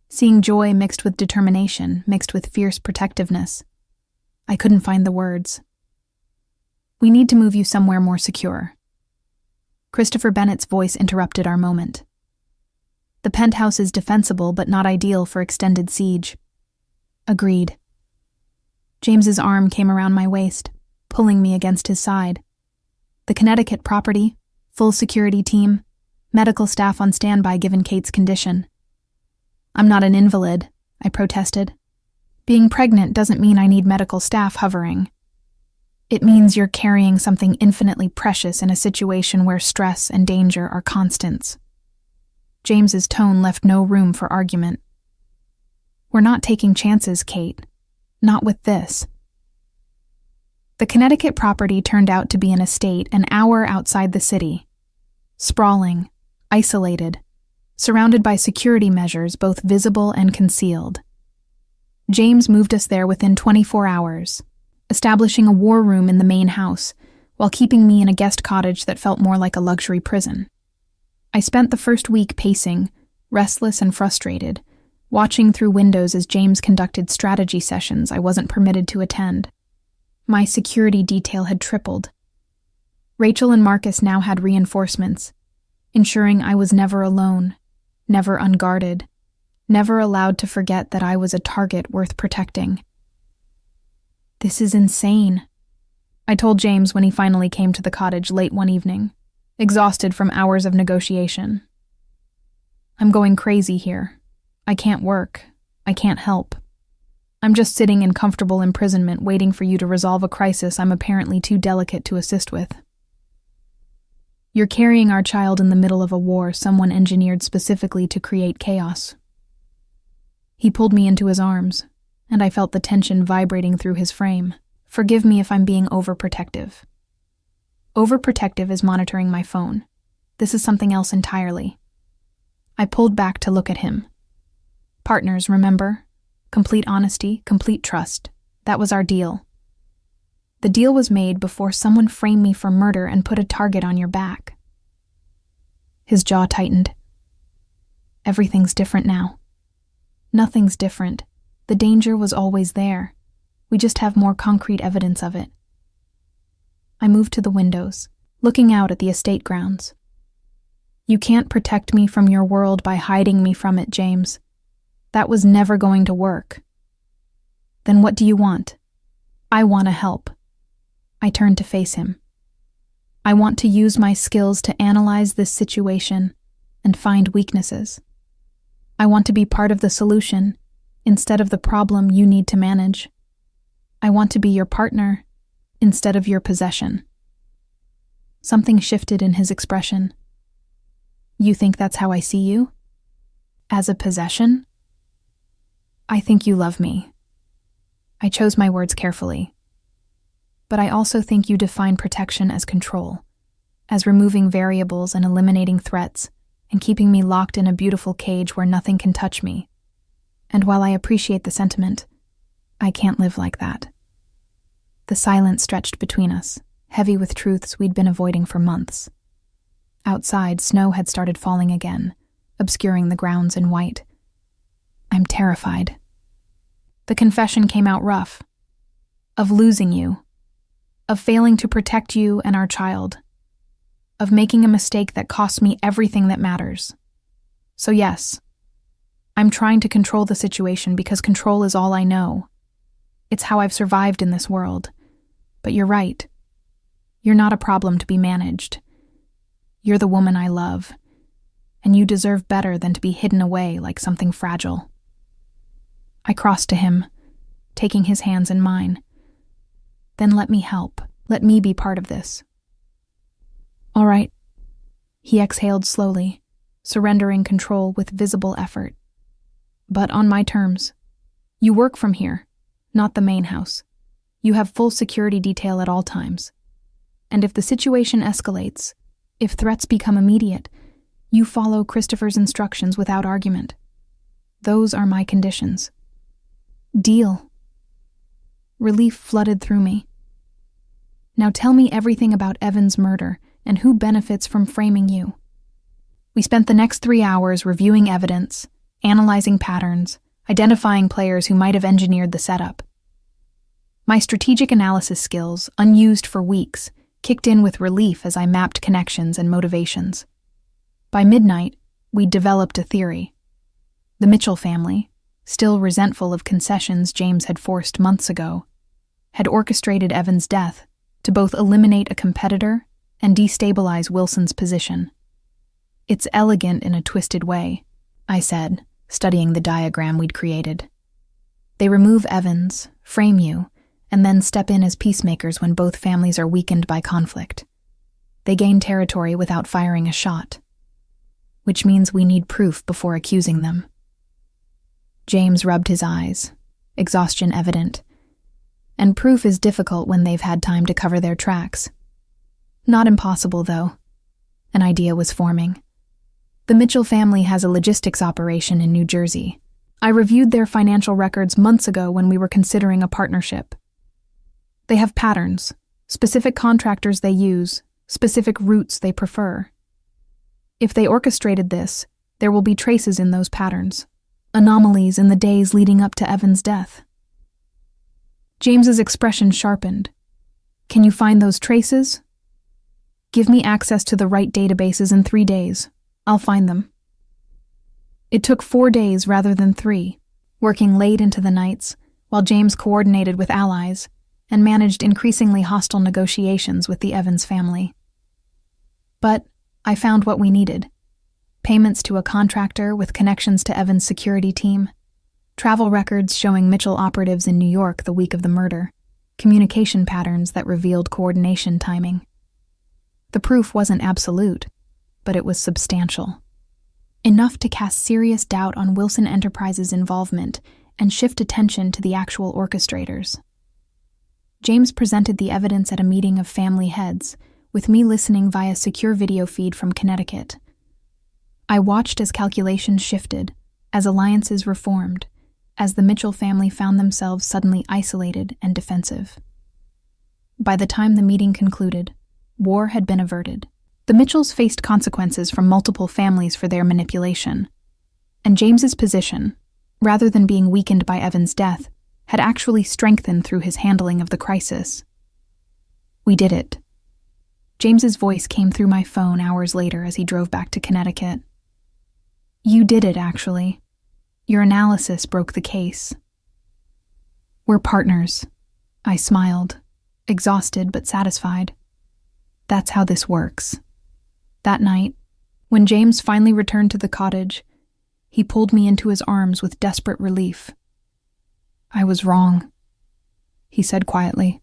seeing joy mixed with determination, mixed with fierce protectiveness, I couldn't find the words. We need to move you somewhere more secure. Christopher Bennett's voice interrupted our moment. The penthouse is defensible but not ideal for extended siege. Agreed. James's arm came around my waist, pulling me against his side. The Connecticut property, full security team, medical staff on standby given Kate's condition. I'm not an invalid, I protested. Being pregnant doesn't mean I need medical staff hovering. It means you're carrying something infinitely precious in a situation where stress and danger are constants. James's tone left no room for argument. We're not taking chances, Kate. Not with this. The Connecticut property turned out to be an estate an hour outside the city. Sprawling, isolated, surrounded by security measures both visible and concealed. James moved us there within 24 hours, establishing a war room in the main house, while keeping me in a guest cottage that felt more like a luxury prison. I spent the first week pacing, restless and frustrated, watching through windows as James conducted strategy sessions I wasn't permitted to attend. My security detail had tripled. Rachel and Marcus now had reinforcements, ensuring I was never alone, never unguarded, never allowed to forget that I was a target worth protecting. This is insane, I told James when he finally came to the cottage late one evening, exhausted from hours of negotiation. I'm going crazy here. I can't work. I can't help. I'm just sitting in comfortable imprisonment waiting for you to resolve a crisis I'm apparently too delicate to assist with. You're carrying our child in the middle of a war someone engineered specifically to create chaos. He pulled me into his arms, and I felt the tension vibrating through his frame. Forgive me if I'm being overprotective. Overprotective is monitoring my phone. This is something else entirely. I pulled back to look at him. Partners, remember? Complete honesty, complete trust. That was our deal. The deal was made before someone framed me for murder and put a target on your back. His jaw tightened. Everything's different now. Nothing's different. The danger was always there. We just have more concrete evidence of it. I moved to the windows, looking out at the estate grounds. You can't protect me from your world by hiding me from it, James. That was never going to work. Then what do you want? I want to help. I turned to face him. I want to use my skills to analyze this situation and find weaknesses. I want to be part of the solution instead of the problem you need to manage. I want to be your partner instead of your possession. Something shifted in his expression. You think that's how I see you? As a possession? I think you love me. I chose my words carefully. But I also think you define protection as control, as removing variables and eliminating threats, and keeping me locked in a beautiful cage where nothing can touch me. And while I appreciate the sentiment, I can't live like that. The silence stretched between us, heavy with truths we'd been avoiding for months. Outside, snow had started falling again, obscuring the grounds in white. I'm terrified. The confession came out rough. Of losing you. Of failing to protect you and our child. Of making a mistake that cost me everything that matters. So yes, I'm trying to control the situation because control is all I know. It's how I've survived in this world. But you're right. You're not a problem to be managed. You're the woman I love, and you deserve better than to be hidden away like something fragile. I crossed to him, taking his hands in mine. Then let me help. Let me be part of this. All right. He exhaled slowly, surrendering control with visible effort. But on my terms. You work from here, not the main house. You have full security detail at all times. And if the situation escalates, if threats become immediate, you follow Christopher's instructions without argument. Those are my conditions. Deal. Relief flooded through me. Now tell me everything about Evan's murder and who benefits from framing you. We spent the next 3 hours reviewing evidence, analyzing patterns, identifying players who might have engineered the setup. My strategic analysis skills, unused for weeks, kicked in with relief as I mapped connections and motivations. By midnight, we'd developed a theory. The Mitchell family, still resentful of concessions James had forced months ago, had orchestrated Evan's death to both eliminate a competitor and destabilize Wilson's position. It's elegant in a twisted way, I said, studying the diagram we'd created. They remove Evans, frame you, and then step in as peacemakers when both families are weakened by conflict. They gain territory without firing a shot, which means we need proof before accusing them. James rubbed his eyes, exhaustion evident, and proof is difficult when they've had time to cover their tracks. Not impossible, though. An idea was forming. The Mitchell family has a logistics operation in New Jersey. I reviewed their financial records months ago when we were considering a partnership. They have patterns, specific contractors they use, specific routes they prefer. If they orchestrated this, there will be traces in those patterns, anomalies in the days leading up to Evan's death. James's expression sharpened. Can you find those traces? Give me access to the right databases in 3 days. I'll find them. It took 4 days rather than 3, working late into the nights, while James coordinated with allies and managed increasingly hostile negotiations with the Evans family. But I found what we needed. Payments to a contractor with connections to Evans' security team, travel records showing Mitchell operatives in New York the week of the murder, communication patterns that revealed coordination timing. The proof wasn't absolute, but it was substantial. Enough to cast serious doubt on Wilson Enterprises' involvement and shift attention to the actual orchestrators. James presented the evidence at a meeting of family heads, with me listening via secure video feed from Connecticut. I watched as calculations shifted, as alliances reformed, as the Mitchell family found themselves suddenly isolated and defensive. By the time the meeting concluded, war had been averted. The Mitchells faced consequences from multiple families for their manipulation, and James's position, rather than being weakened by Evan's death, had actually strengthened through his handling of the crisis. We did it, James's voice came through my phone hours later as he drove back to Connecticut. You did it, actually. Your analysis broke the case. We're partners. I smiled, exhausted but satisfied. That's how this works. That night, when James finally returned to the cottage, he pulled me into his arms with desperate relief. I was wrong, he said quietly.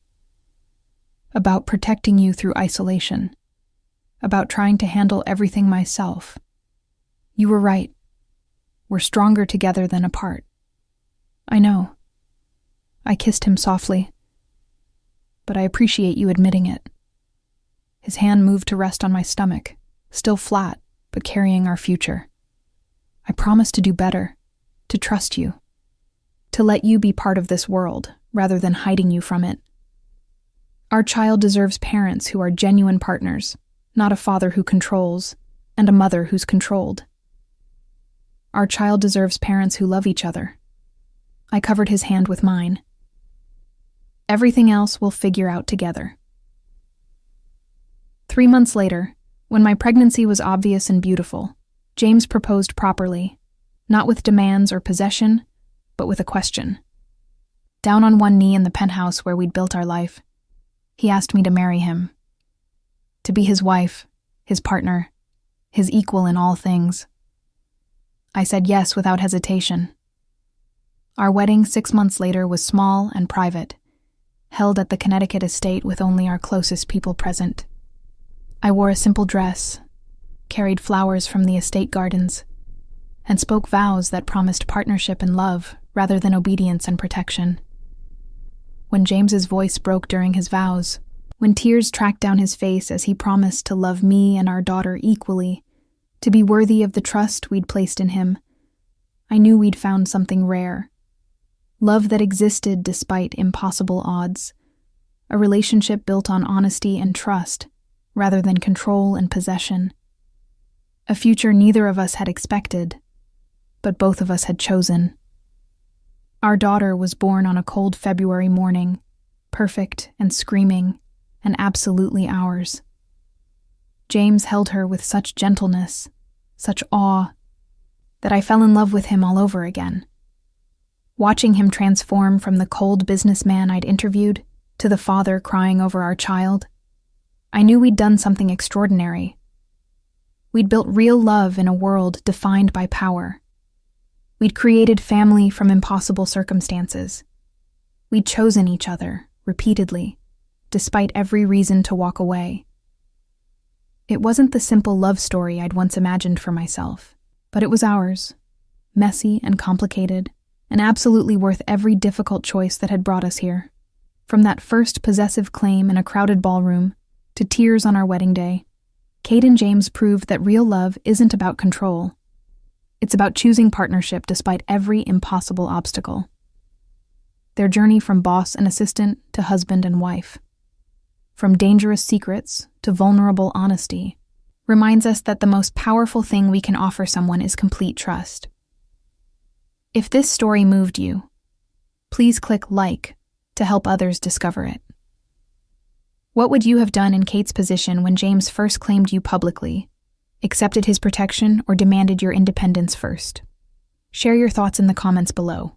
About protecting you through isolation. About trying to handle everything myself. You were right. We're stronger together than apart. I know. I kissed him softly. But I appreciate you admitting it. His hand moved to rest on my stomach, still flat, but carrying our future. I promise to do better, to trust you, to let you be part of this world rather than hiding you from it. Our child deserves parents who are genuine partners, not a father who controls, and a mother who's controlled. Our child deserves parents who love each other. I covered his hand with mine. Everything else we'll figure out together. 3 months later, when my pregnancy was obvious and beautiful, James proposed properly, not with demands or possession, but with a question. Down on one knee in the penthouse where we'd built our life, he asked me to marry him. To be his wife, his partner, his equal in all things. I said yes without hesitation. Our wedding 6 months later was small and private, held at the Connecticut estate with only our closest people present. I wore a simple dress, carried flowers from the estate gardens, and spoke vows that promised partnership and love rather than obedience and protection. When James's voice broke during his vows, when tears tracked down his face as he promised to love me and our daughter equally, to be worthy of the trust we'd placed in him, I knew we'd found something rare. Love that existed despite impossible odds. A relationship built on honesty and trust, rather than control and possession. A future neither of us had expected, but both of us had chosen. Our daughter was born on a cold February morning, perfect and screaming, and absolutely ours. James held her with such gentleness, such awe, that I fell in love with him all over again. Watching him transform from the cold businessman I'd interviewed to the father crying over our child, I knew we'd done something extraordinary. We'd built real love in a world defined by power. We'd created family from impossible circumstances. We'd chosen each other, repeatedly, despite every reason to walk away. It wasn't the simple love story I'd once imagined for myself, but it was ours, messy and complicated, and absolutely worth every difficult choice that had brought us here. From that first possessive claim in a crowded ballroom to tears on our wedding day, Kate and James proved that real love isn't about control. It's about choosing partnership despite every impossible obstacle. Their journey from boss and assistant to husband and wife, from dangerous secrets to vulnerable honesty, reminds us that the most powerful thing we can offer someone is complete trust. If this story moved you, please click like to help others discover it. What would you have done in Kate's position when James first claimed you publicly, accepted his protection, or demanded your independence first? Share your thoughts in the comments below.